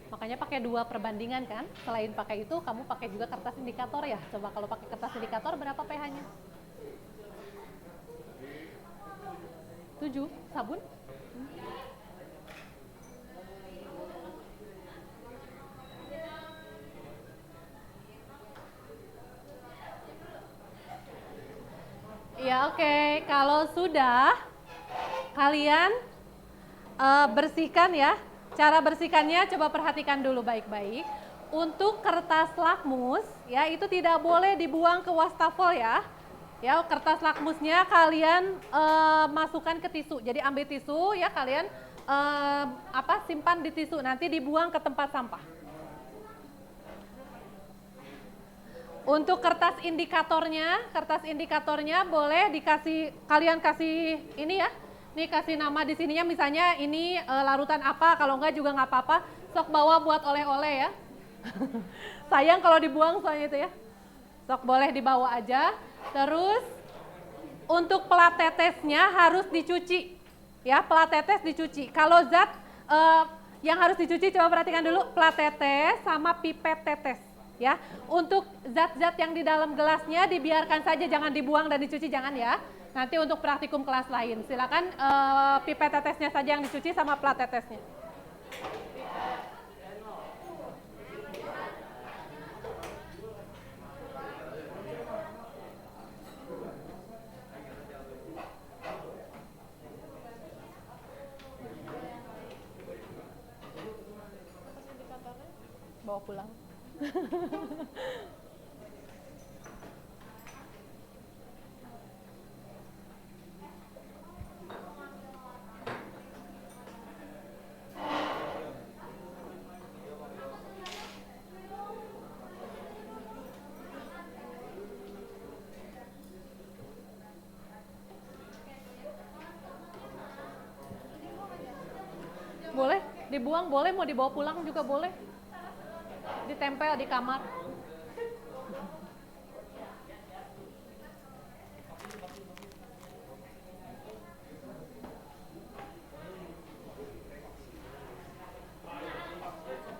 Makanya pakai 2 perbandingan kan? Selain pakai itu, kamu pakai juga kertas indikator ya? Coba kalau pakai kertas indikator berapa pH-nya? 7. Sabun? Ya oke. Kalau sudah, kalian bersihkan ya. Cara bersihkannya coba perhatikan dulu baik-baik. Untuk kertas lakmus ya itu tidak boleh dibuang ke wastafel ya. Ya kertas lakmusnya kalian masukkan ke tisu. Jadi ambil tisu ya kalian simpan di tisu nanti dibuang ke tempat sampah. Untuk kertas indikatornya boleh kalian kasih ini ya. Nih kasih nama di sininya misalnya ini larutan apa, kalau enggak juga nggak apa-apa. Sok bawa buat oleh-oleh ya. Sayang kalau dibuang soalnya itu ya. Sok boleh dibawa aja. Terus untuk plat tetesnya harus dicuci. Ya, plat tetes dicuci. Kalau zat yang harus dicuci coba perhatikan dulu plat tetes sama pipet tetes. Ya, untuk zat-zat yang di dalam gelasnya dibiarkan saja, jangan dibuang dan dicuci, jangan ya. Nanti untuk praktikum kelas lain, silakan pipet tetesnya saja yang dicuci sama plat tetesnya. Bawa pulang. Boleh dibuang, boleh mau dibawa pulang juga boleh. Ditempel di kamar.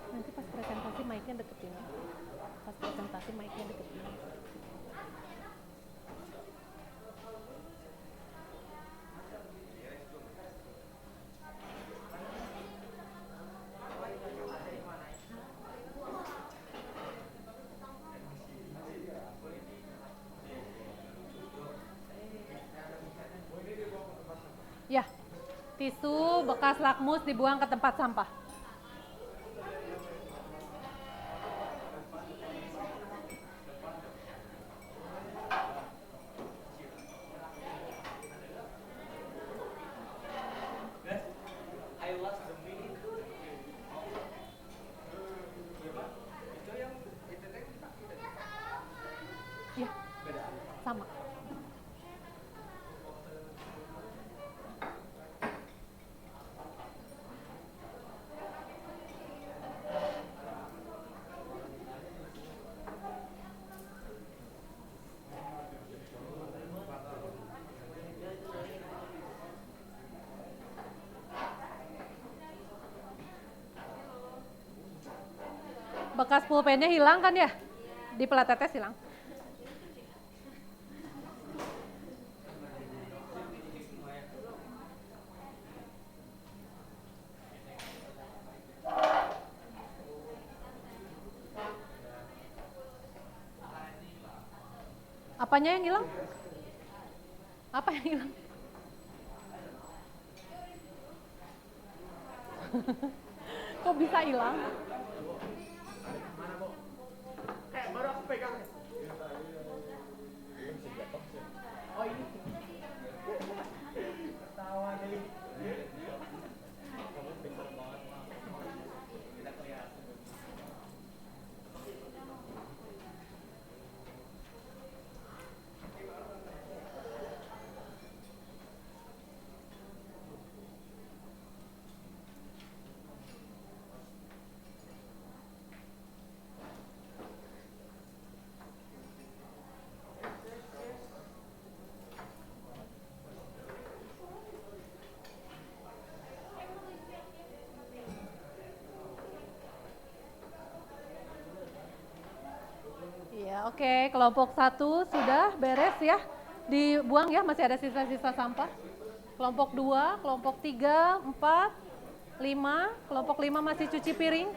Nanti pas presentasi mic-nya deketin. Pas presentasi mic-nya deketin. Ya, tisu bekas lakmus dibuang ke tempat sampah. Ya, sama. Bekas pulpennya hilang kan ya? Di pelat tetes hilang. Apanya yang hilang? Apa yang hilang? Kok bisa hilang? Ya, oke, kelompok 1 sudah beres ya. Dibuang ya, masih ada sisa-sisa sampah. Kelompok 2, kelompok 3, 4, 5, kelompok 5 masih cuci piring.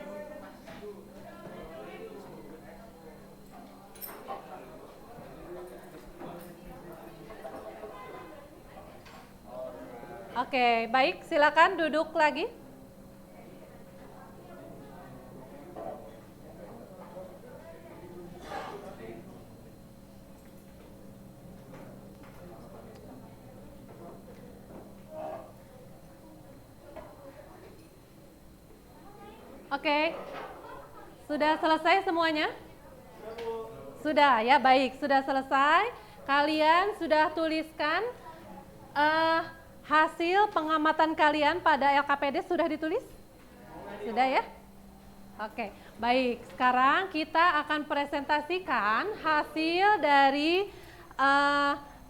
Oke, baik, silakan duduk lagi. Oke, sudah selesai semuanya? Sudah ya, baik, sudah selesai. Kalian sudah tuliskan hasil pengamatan kalian pada LKPD sudah ditulis? Sudah ya? Oke, baik. Sekarang kita akan presentasikan hasil dari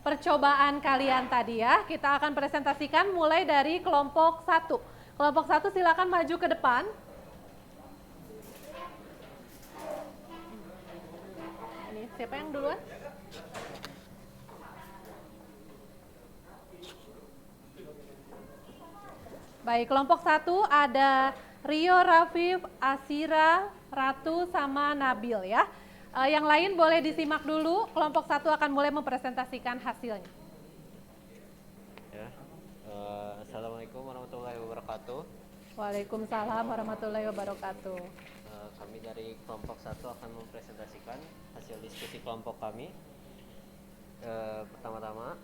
percobaan kalian tadi ya. Kita akan presentasikan mulai dari kelompok 1. Kelompok 1 silakan maju ke depan. Ini siapa yang duluan? Baik, kelompok 1 ada Rio, Rafif, Asira, Ratu, sama Nabil ya. Yang lain boleh disimak dulu, kelompok 1 akan mulai mempresentasikan hasilnya. Ya. Assalamualaikum warahmatullahi wabarakatuh. Waalaikumsalam warahmatullahi wabarakatuh. Kami dari kelompok 1 akan mempresentasikan hasil diskusi kelompok kami. Pertama-tama,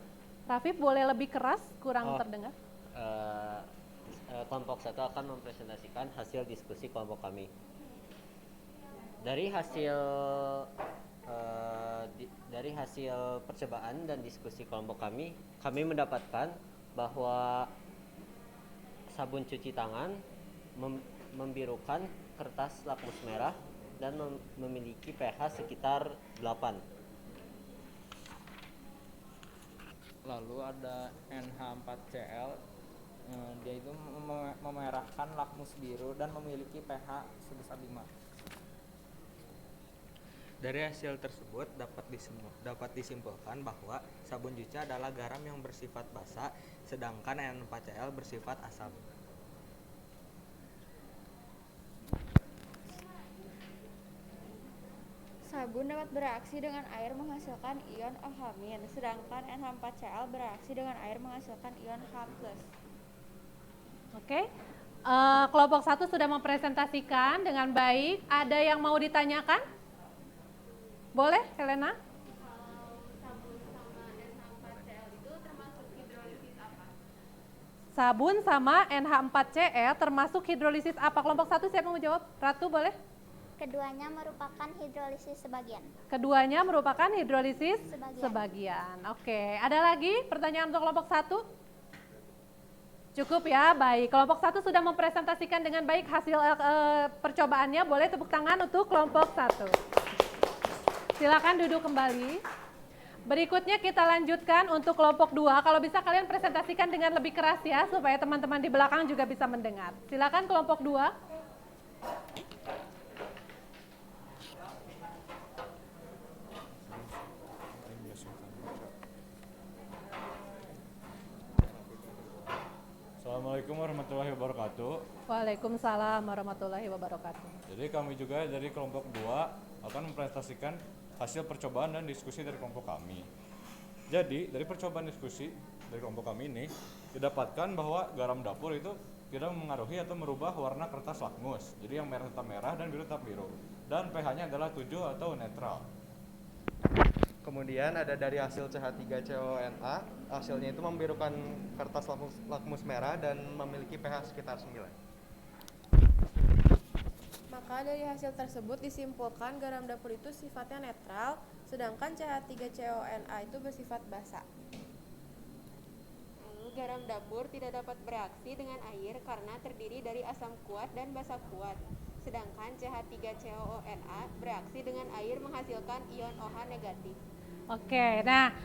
Rafif boleh lebih keras, kurang terdengar. Kelompok 1 akan mempresentasikan hasil diskusi kelompok kami. Dari hasil percobaan dan diskusi kelompok kami mendapatkan bahwa sabun cuci tangan membirukan kertas lakmus merah dan memiliki pH sekitar 8. Lalu ada NH4Cl, dia itu memerahkan lakmus biru dan memiliki pH sebesar 5. Dari hasil tersebut dapat disimpulkan bahwa sabun cuci adalah garam yang bersifat basa, sedangkan N4Cl bersifat asam. Sabun dapat bereaksi dengan air menghasilkan ion OH-, sedangkan NH4Cl bereaksi dengan air menghasilkan ion H+. Oke, kelompok 1 sudah mempresentasikan dengan baik. Ada yang mau ditanyakan? Boleh, Helena? Sabun sama NH4Cl termasuk hidrolisis apa? Kelompok 1 siapa mau jawab? Ratu boleh? Keduanya merupakan hidrolisis sebagian. Keduanya merupakan hidrolisis sebagian. Oke, ada lagi pertanyaan untuk kelompok 1? Cukup ya, baik. Kelompok 1 sudah mempresentasikan dengan baik hasil percobaannya. Boleh tepuk tangan untuk kelompok 1. Silakan duduk kembali. Berikutnya kita lanjutkan untuk kelompok 2. Kalau bisa kalian presentasikan dengan lebih keras ya, supaya teman-teman di belakang juga bisa mendengar. Silakan kelompok 2. wabarakatuh. Waalaikumsalam warahmatullahi wabarakatuh. Jadi kami juga dari kelompok 2 akan mempresentasikan hasil percobaan dan diskusi dari kelompok kami. Jadi dari percobaan diskusi dari kelompok kami ini didapatkan bahwa garam dapur itu tidak mengaruhi atau merubah warna kertas lakmus. Jadi yang merah tetap merah dan biru tetap biru. Dan pH-nya adalah 7 atau netral. Kemudian ada dari hasil CH3CONA, hasilnya itu membirukan kertas lakmus merah dan memiliki pH sekitar 9. Maka dari hasil tersebut disimpulkan garam dapur itu sifatnya netral, sedangkan CH3CONA itu bersifat basa. Lalu garam dapur tidak dapat bereaksi dengan air karena terdiri dari asam kuat dan basa kuat. Sedangkan CH3CONA bereaksi dengan air menghasilkan ion OH negatif. Oke, nah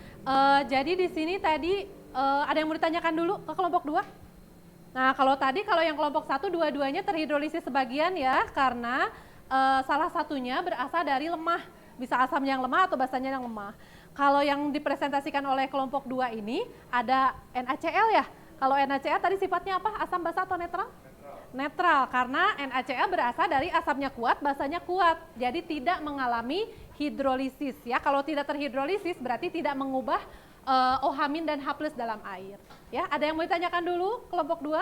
jadi di sini tadi ada yang mau ditanyakan dulu ke kelompok 2? Nah kalau yang kelompok 1 dua-duanya terhidrolisis sebagian ya, karena salah satunya berasal dari lemah, bisa asam yang lemah atau basanya yang lemah. Kalau yang dipresentasikan oleh kelompok 2 ini ada NaCl ya. Kalau NaCl tadi sifatnya apa? Asam basa atau netral? Netral, karena NaCl berasal dari asamnya kuat, basanya kuat. Jadi tidak mengalami hidrolisis ya. Kalau tidak terhidrolisis berarti tidak mengubah OH- dan H+ dalam air. Ya, ada yang mau ditanyakan dulu kelompok 2?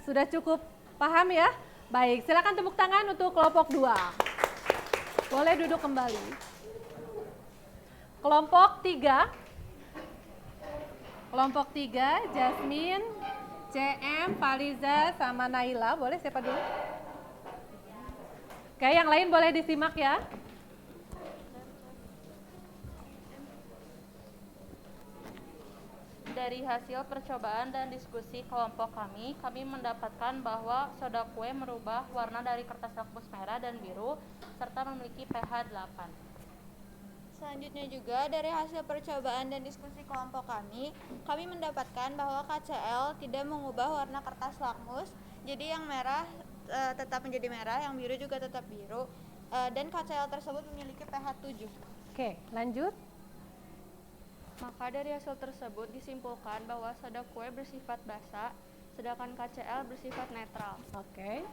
Sudah cukup paham ya? Baik, silakan tepuk tangan untuk kelompok 2. Boleh duduk kembali. Kelompok 3. Kelompok 3, Jasmine, CM, Faliza, sama Naila. Boleh siapa dulu? Oke, yang lain boleh disimak ya. Dari hasil percobaan dan diskusi kelompok kami mendapatkan bahwa soda kue merubah warna dari kertas lakmus merah dan biru serta memiliki pH 8. Selanjutnya juga dari hasil percobaan dan diskusi kelompok kami mendapatkan bahwa KCl tidak mengubah warna kertas lakmus, jadi yang merah tetap menjadi merah, yang biru juga tetap biru, dan KCl tersebut memiliki pH 7. Oke, lanjut. Maka dari hasil tersebut disimpulkan bahwa soda kue bersifat basa, sedangkan KCl bersifat netral. Oke.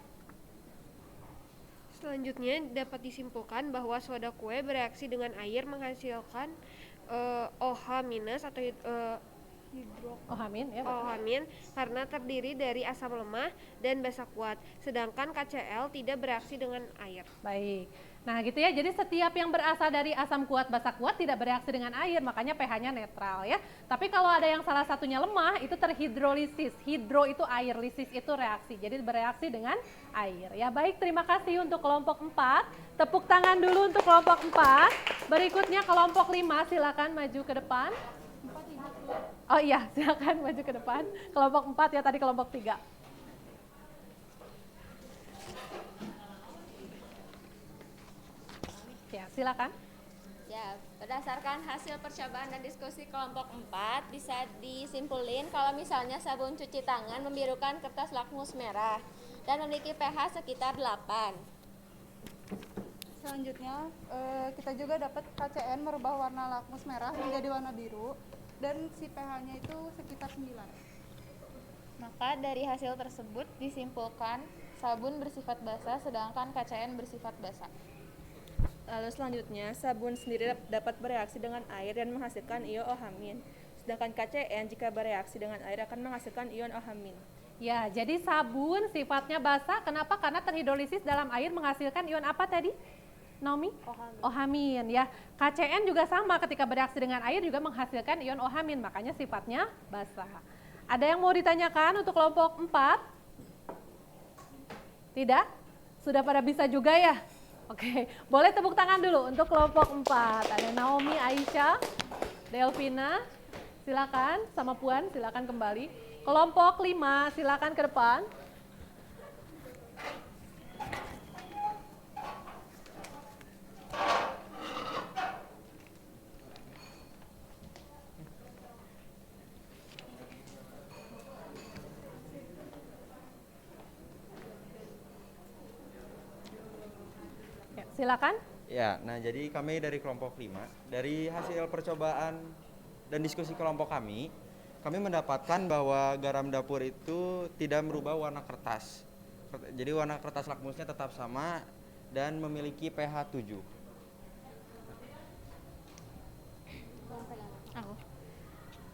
Selanjutnya dapat disimpulkan bahwa soda kue bereaksi dengan air menghasilkan OH- atau OH- ya, OH- karena terdiri dari asam lemah dan basa kuat, sedangkan KCl tidak bereaksi dengan air. Baik. Nah gitu ya, jadi setiap yang berasal dari asam kuat, basa kuat tidak bereaksi dengan air, makanya pH-nya netral ya. Tapi kalau ada yang salah satunya lemah, itu terhidrolisis. Hidro itu air, lisis itu reaksi, jadi bereaksi dengan air. Ya baik, terima kasih untuk kelompok 4. Tepuk tangan dulu untuk kelompok 4. Berikutnya kelompok 5, silakan maju ke depan. Oh iya, silakan maju ke depan. Kelompok 4 ya, tadi kelompok 3. Ya, silakan. Ya, berdasarkan hasil percobaan dan diskusi kelompok 4 bisa disimpulin kalau misalnya sabun cuci tangan membirukan kertas lakmus merah dan memiliki pH sekitar 8. Selanjutnya kita juga dapat KCN merubah warna lakmus merah menjadi warna biru dan si pH-nya itu sekitar 9. Maka dari hasil tersebut disimpulkan sabun bersifat basa sedangkan KCN bersifat basa. Lalu selanjutnya, sabun sendiri dapat bereaksi dengan air dan menghasilkan ion OH-. Sedangkan KCN jika bereaksi dengan air akan menghasilkan ion OH-. Ya, jadi sabun sifatnya basah. Kenapa? Karena terhidrolisis dalam air menghasilkan ion apa tadi? Naomi? OH-. Ya. KCN juga sama, ketika bereaksi dengan air juga menghasilkan ion OH-, makanya sifatnya basah. Ada yang mau ditanyakan untuk kelompok 4? Tidak? Sudah pada bisa juga ya? Oke, boleh tepuk tangan dulu untuk kelompok 4. Ada Naomi, Aisyah, Delvina, silakan, sama Puan, silakan kembali. Kelompok 5, silakan ke depan. Silakan. Ya, nah jadi kami dari kelompok 5, dari hasil percobaan dan diskusi kelompok kami kami mendapatkan bahwa garam dapur itu tidak merubah warna kertas. Jadi warna kertas lakmusnya tetap sama dan memiliki pH 7.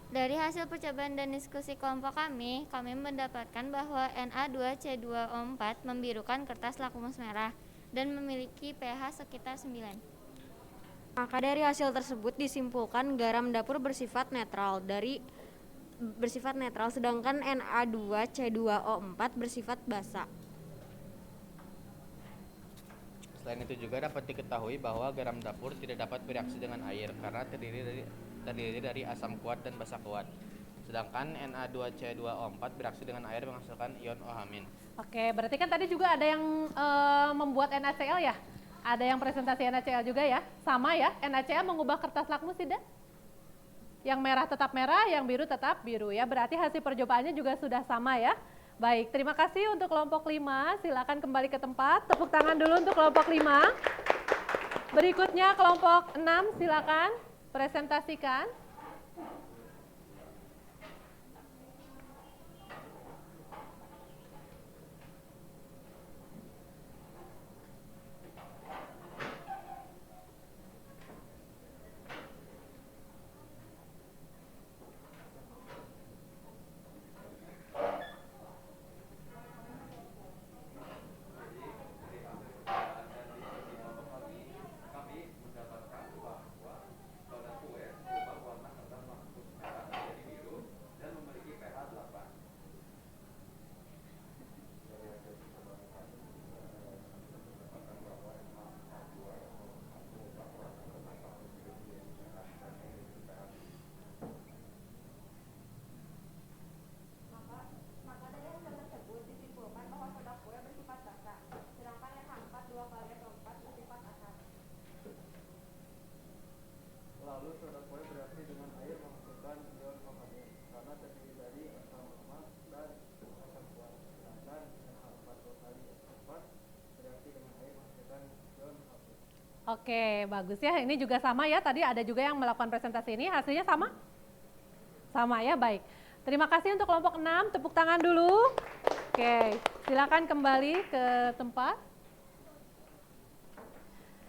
Dari hasil percobaan dan diskusi kelompok kami mendapatkan bahwa Na2C2O4 membirukan kertas lakmus merah dan memiliki pH sekitar 9. Maka dari hasil tersebut disimpulkan garam dapur bersifat netral sedangkan Na2C2O4 bersifat basa. Selain itu juga dapat diketahui bahwa garam dapur tidak dapat bereaksi dengan air karena terdiri dari asam kuat dan basa kuat. Sedangkan Na2C2O4 bereaksi dengan air menghasilkan ion OH-. Oke, berarti kan tadi juga ada yang membuat NaCl ya? Ada yang presentasi NaCl juga ya? Sama ya? NaCl mengubah kertas lakmus tidak? Yang merah tetap merah, yang biru tetap biru ya. Berarti hasil percobaannya juga sudah sama ya. Baik, terima kasih untuk kelompok 5. Silakan kembali ke tempat. Tepuk tangan dulu untuk kelompok 5. Berikutnya kelompok 6, silakan presentasikan. Lalu soda kue bereaksi dengan air menghasilkan ion OH- karena terdiri dari asam lemak dan asam kuat. Sedangkan Na4 bereaksi dengan air menghasilkan ion OH. Oke, bagus ya. Ini juga sama ya. Tadi ada juga yang melakukan presentasi ini. Hasilnya sama? Sama ya, baik. Terima kasih untuk kelompok 6. Tepuk tangan dulu. Oke, silakan kembali ke tempat.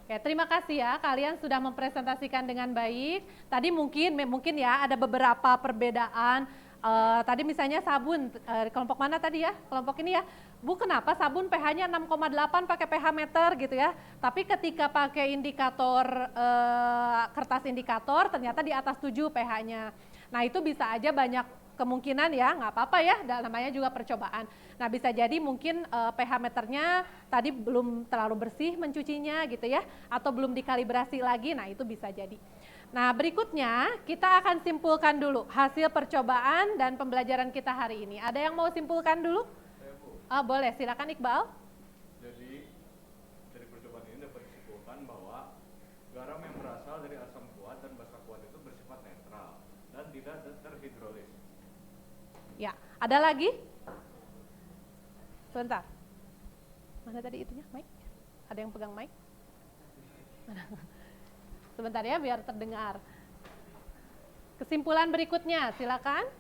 Oke, terima kasih ya, kalian sudah mempresentasikan dengan baik. Tadi mungkin ya ada beberapa perbedaan. Tadi misalnya sabun, kelompok mana tadi ya? Kelompok ini ya. Bu, kenapa sabun pH-nya 6,8 pakai pH meter gitu ya? Tapi ketika pakai indikator kertas indikator ternyata di atas 7 pH-nya. Nah, itu bisa aja banyak kemungkinan ya, nggak apa-apa ya, namanya juga percobaan. Nah, bisa jadi mungkin pH meternya tadi belum terlalu bersih mencucinya gitu ya, atau belum dikalibrasi lagi, nah itu bisa jadi. Nah, berikutnya kita akan simpulkan dulu hasil percobaan dan pembelajaran kita hari ini. Ada yang mau simpulkan dulu? Boleh, silakan Iqbal. Jadi, dari percobaan ini dapat disimpulkan bahwa garam yang berasal dari asam kuat dan basa kuat itu bersifat netral dan tidak terhidrolis. Ya, ada lagi? Sebentar. Mana tadi itunya, mic? Ada yang pegang mic? Mana? Sebentar ya, biar terdengar. Kesimpulan berikutnya, silakan.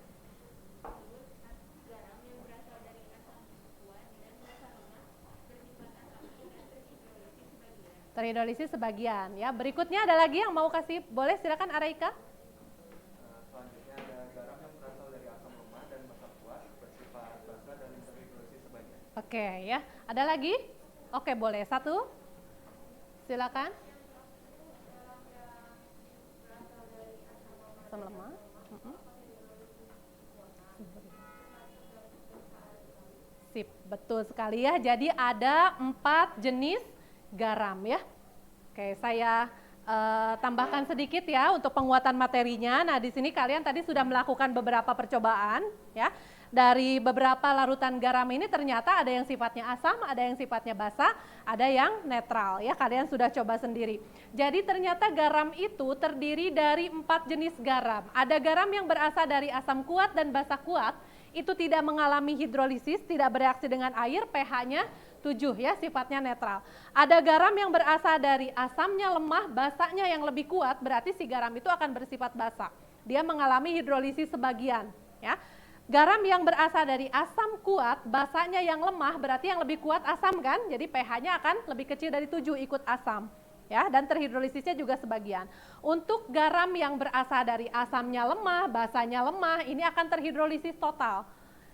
Terhidrolisis sebagian ya. Berikutnya ada lagi yang mau kasih? Boleh, silakan Araika. Selanjutnya ada garam yang berasal dari asam lemak dan basa kuat bersifat basa dan terhidrolisis sebagian. Oke ya, ada lagi? Oke, boleh. Satu, silakan. Asam lemak. Sip, betul sekali ya. Jadi ada 4 jenis garam ya. Oke, saya tambahkan sedikit ya untuk penguatan materinya. Nah, di sini kalian tadi sudah melakukan beberapa percobaan ya. Dari beberapa larutan garam ini ternyata ada yang sifatnya asam, ada yang sifatnya basa, ada yang netral ya. Kalian sudah coba sendiri. Jadi ternyata garam itu terdiri dari 4 jenis garam. Ada garam yang berasal dari asam kuat dan basa kuat, itu tidak mengalami hidrolisis, tidak bereaksi dengan air, pH-nya 7 ya, sifatnya netral. Ada garam yang berasal dari asamnya lemah, basanya yang lebih kuat, berarti si garam itu akan bersifat basa. Dia mengalami hidrolisis sebagian ya. Garam yang berasal dari asam kuat, basanya yang lemah, berarti yang lebih kuat asam kan? Jadi pH-nya akan lebih kecil dari 7 ikut asam. Ya, dan terhidrolisisnya juga sebagian. Untuk garam yang berasal dari asamnya lemah, basanya lemah, ini akan terhidrolisis total.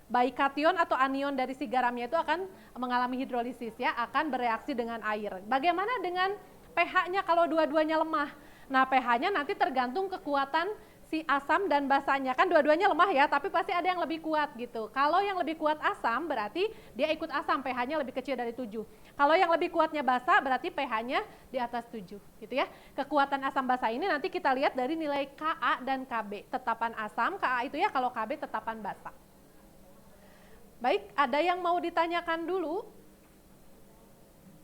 Baik kation atau anion dari si garamnya itu akan mengalami hidrolisis ya, akan bereaksi dengan air. Bagaimana dengan pH-nya kalau dua-duanya lemah? Nah, pH-nya nanti tergantung kekuatan si asam dan basanya, kan dua-duanya lemah ya, tapi pasti ada yang lebih kuat gitu. Kalau yang lebih kuat asam berarti dia ikut asam, pH-nya lebih kecil dari 7. Kalau yang lebih kuatnya basa berarti pH-nya di atas 7 gitu ya. Kekuatan asam basa ini nanti kita lihat dari nilai Ka dan Kb. Tetapan asam, Ka itu ya, kalau Kb tetapan basa. Baik, ada yang mau ditanyakan dulu?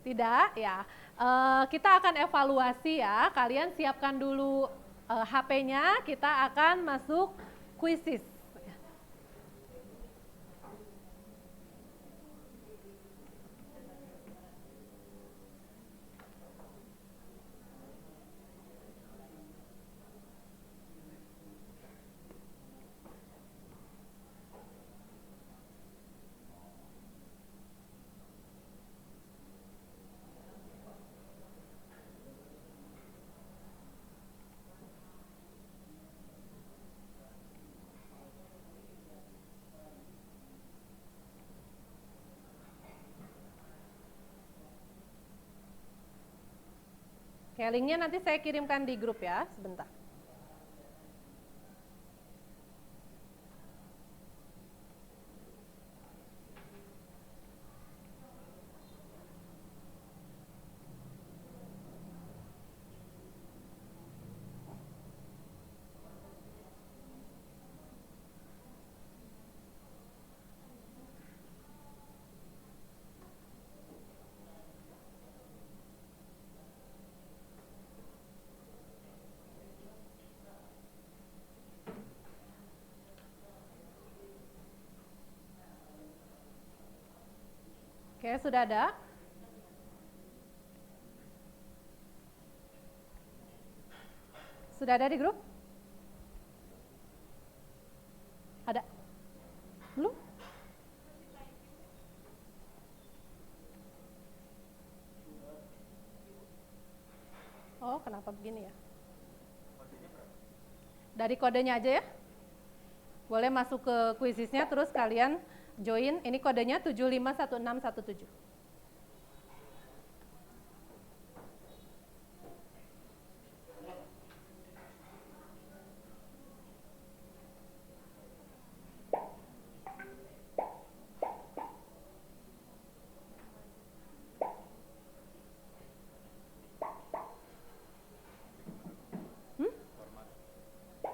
Tidak ya. Kita akan evaluasi ya, kalian siapkan dulu HP-nya, kita akan masuk kuisis. Oke, linknya nanti saya kirimkan di grup ya, sebentar. Oke, sudah ada? Sudah ada di grup? Ada? Belum? Oh, kenapa begini ya? Dari kodenya aja ya? Boleh masuk ke kuisisnya, terus kalian join. Ini kodenya 751617.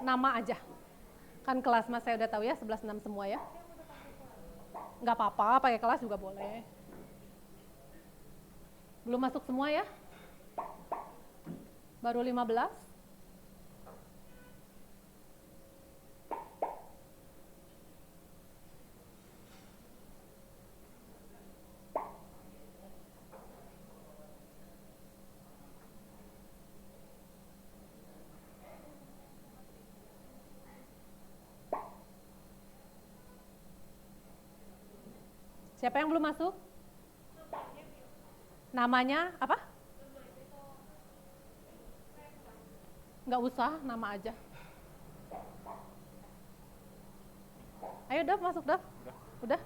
Nama aja. Kan kelas mas saya udah tahu ya, 11-6 semua ya. Nggak apa-apa, pakai kelas juga boleh. Belum masuk semua ya? Baru 15? Siapa yang belum masuk? Namanya apa? Nggak usah, nama aja. Ayo Dav, masuk Dav. Udah?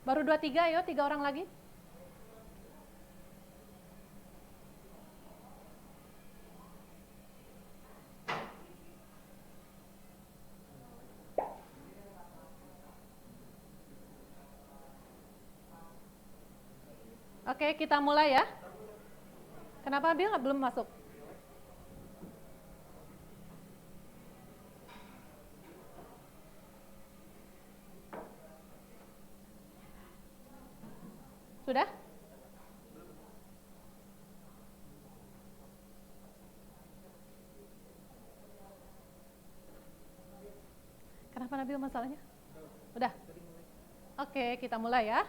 Baru 23, ayo 3 orang lagi. Oke, kita mulai ya. Kenapa dia belum masuk? Sudah? Kenapa Nabil masalahnya? Udah? Oke, kita mulai ya.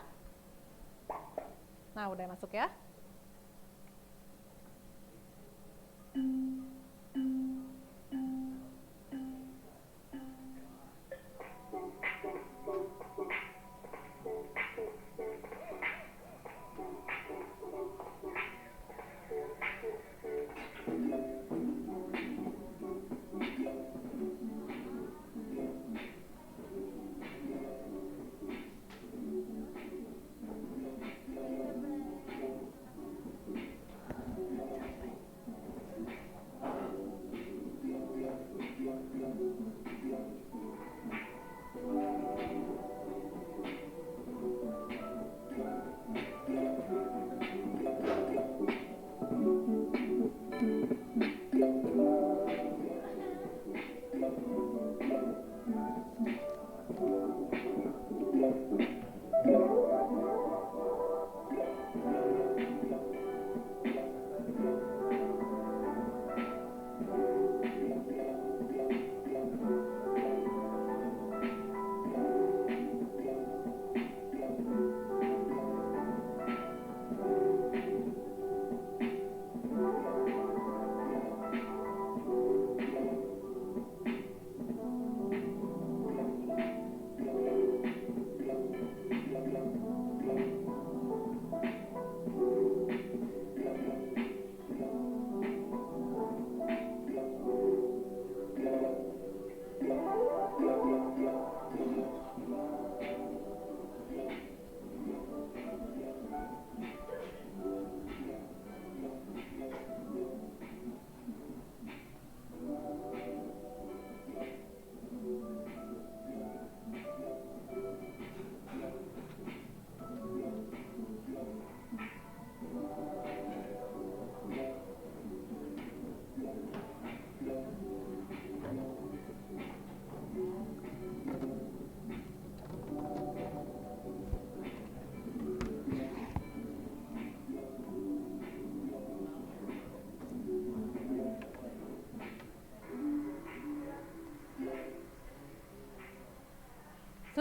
Nah, udah masuk ya.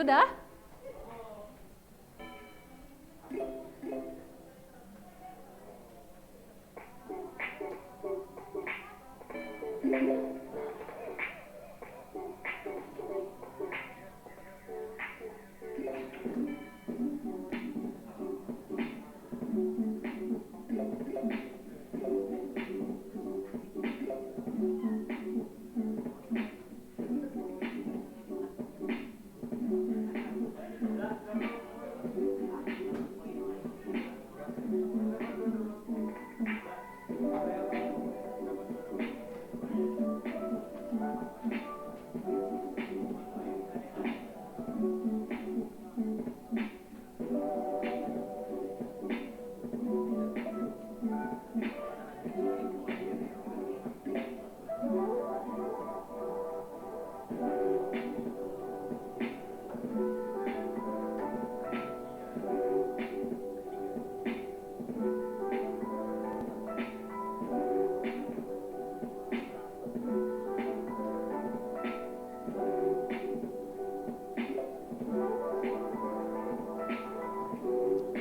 Sudah?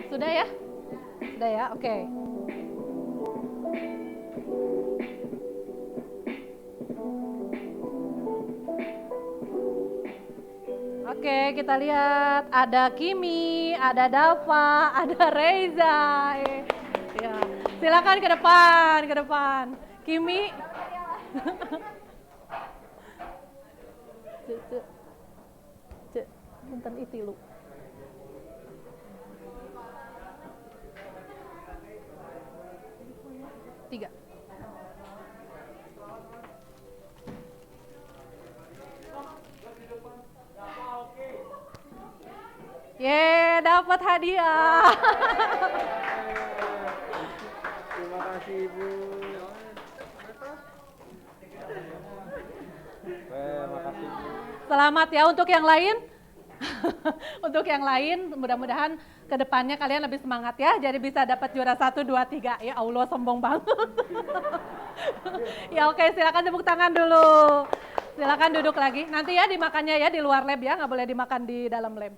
Sudah ya? Sudah ya, oke. Oke, kita lihat ada Kimi, ada Dava, ada Reza. Ya, silakan ke depan, ke depan. Kimi. Cek, punten itu lu. Tiga. Ye, dapat hadiah. Terima kasih Ibu. Makasih Bu. Selamat ya untuk yang lain. Untuk yang lain, mudah-mudahan kedepannya kalian lebih semangat ya. Jadi bisa dapat juara 1, 2, 3. Ya Allah, sombong banget. Ya oke, silakan tepuk tangan dulu. Silakan duduk lagi. Nanti ya dimakannya ya di luar lab ya, nggak boleh dimakan di dalam lab.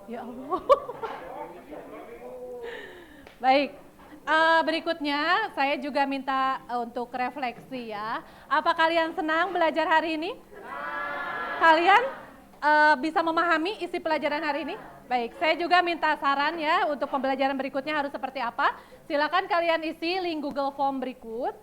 Ya Allah. Baik. Berikutnya saya juga minta untuk refleksi ya. Apa kalian senang belajar hari ini? Kalian bisa memahami isi pelajaran hari ini? Baik, saya juga minta saran ya untuk pembelajaran berikutnya harus seperti apa. Silakan kalian isi link Google Form berikut.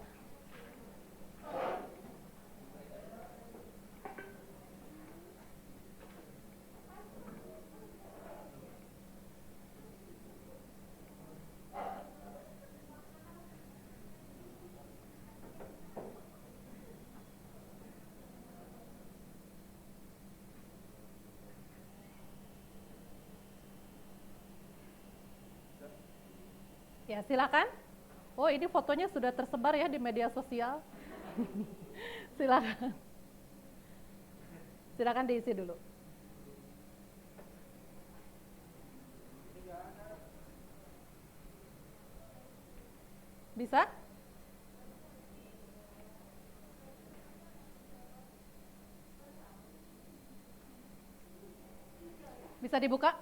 Ya, silakan. Oh, ini fotonya sudah tersebar ya di media sosial. Silakan. Silakan diisi dulu. Bisa? Bisa dibuka?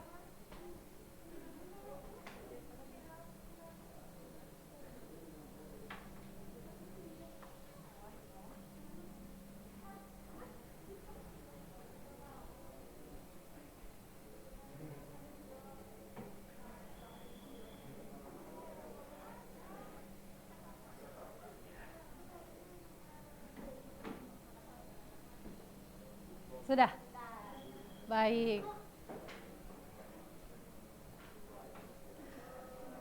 Sudah? Baik.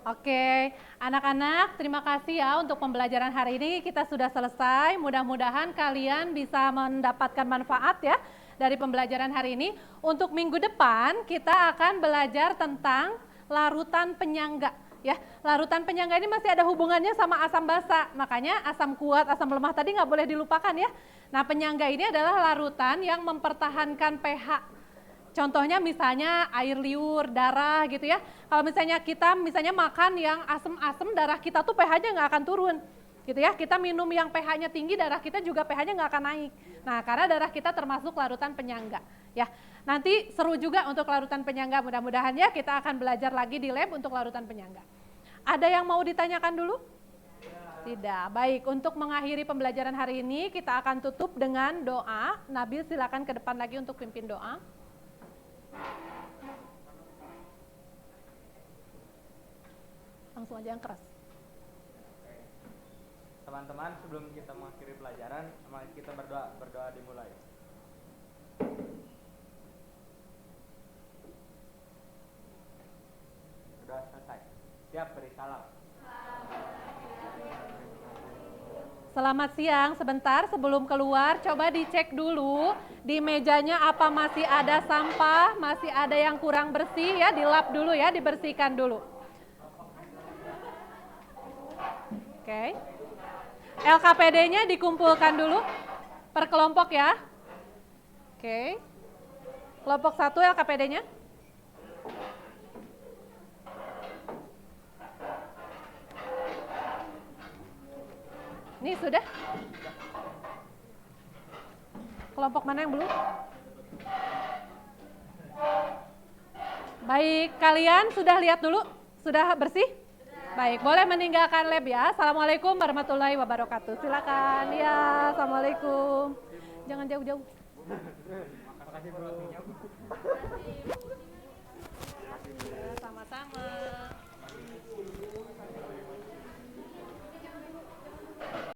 Oke, anak-anak terima kasih ya untuk pembelajaran hari ini kita sudah selesai. Mudah-mudahan kalian bisa mendapatkan manfaat ya dari pembelajaran hari ini. Untuk minggu depan kita akan belajar tentang larutan penyangga. Ya, larutan penyangga ini masih ada hubungannya sama asam basa, makanya asam kuat, asam lemah tadi nggak boleh dilupakan ya. Nah, penyangga ini adalah larutan yang mempertahankan pH. Contohnya misalnya air liur, darah gitu ya. Kalau misalnya kita makan yang asam-asam, darah kita tuh pH-nya nggak akan turun. Gitu ya, kita minum yang pH-nya tinggi, darah kita juga pH-nya nggak akan naik. Nah, karena darah kita termasuk larutan penyangga. Ya, nanti seru juga untuk larutan penyangga. Mudah-mudahan ya kita akan belajar lagi di lab untuk larutan penyangga. Ada yang mau ditanyakan dulu? Tidak. Baik, untuk mengakhiri pembelajaran hari ini kita akan tutup dengan doa. Nabil silakan ke depan lagi untuk pimpin doa. Langsung aja yang keras. Teman-teman, sebelum kita mengakhiri pelajaran, mari kita berdoa dimulai. Sudah selesai. Siap beri salam. Selamat siang, sebentar sebelum keluar coba dicek dulu di mejanya apa masih ada sampah, masih ada yang kurang bersih ya, dilap dulu ya, dibersihkan dulu. Oke. LKPD-nya dikumpulkan dulu per kelompok ya. Oke. Kelompok 1 LKPD-nya. Ini sudah? Kelompok mana yang belum? Baik, kalian sudah lihat dulu? Sudah bersih? Baik, boleh meninggalkan lab ya. Assalamualaikum warahmatullahi wabarakatuh. Silakan. Ya, assalamualaikum. Jangan jauh-jauh. Makasih Bu.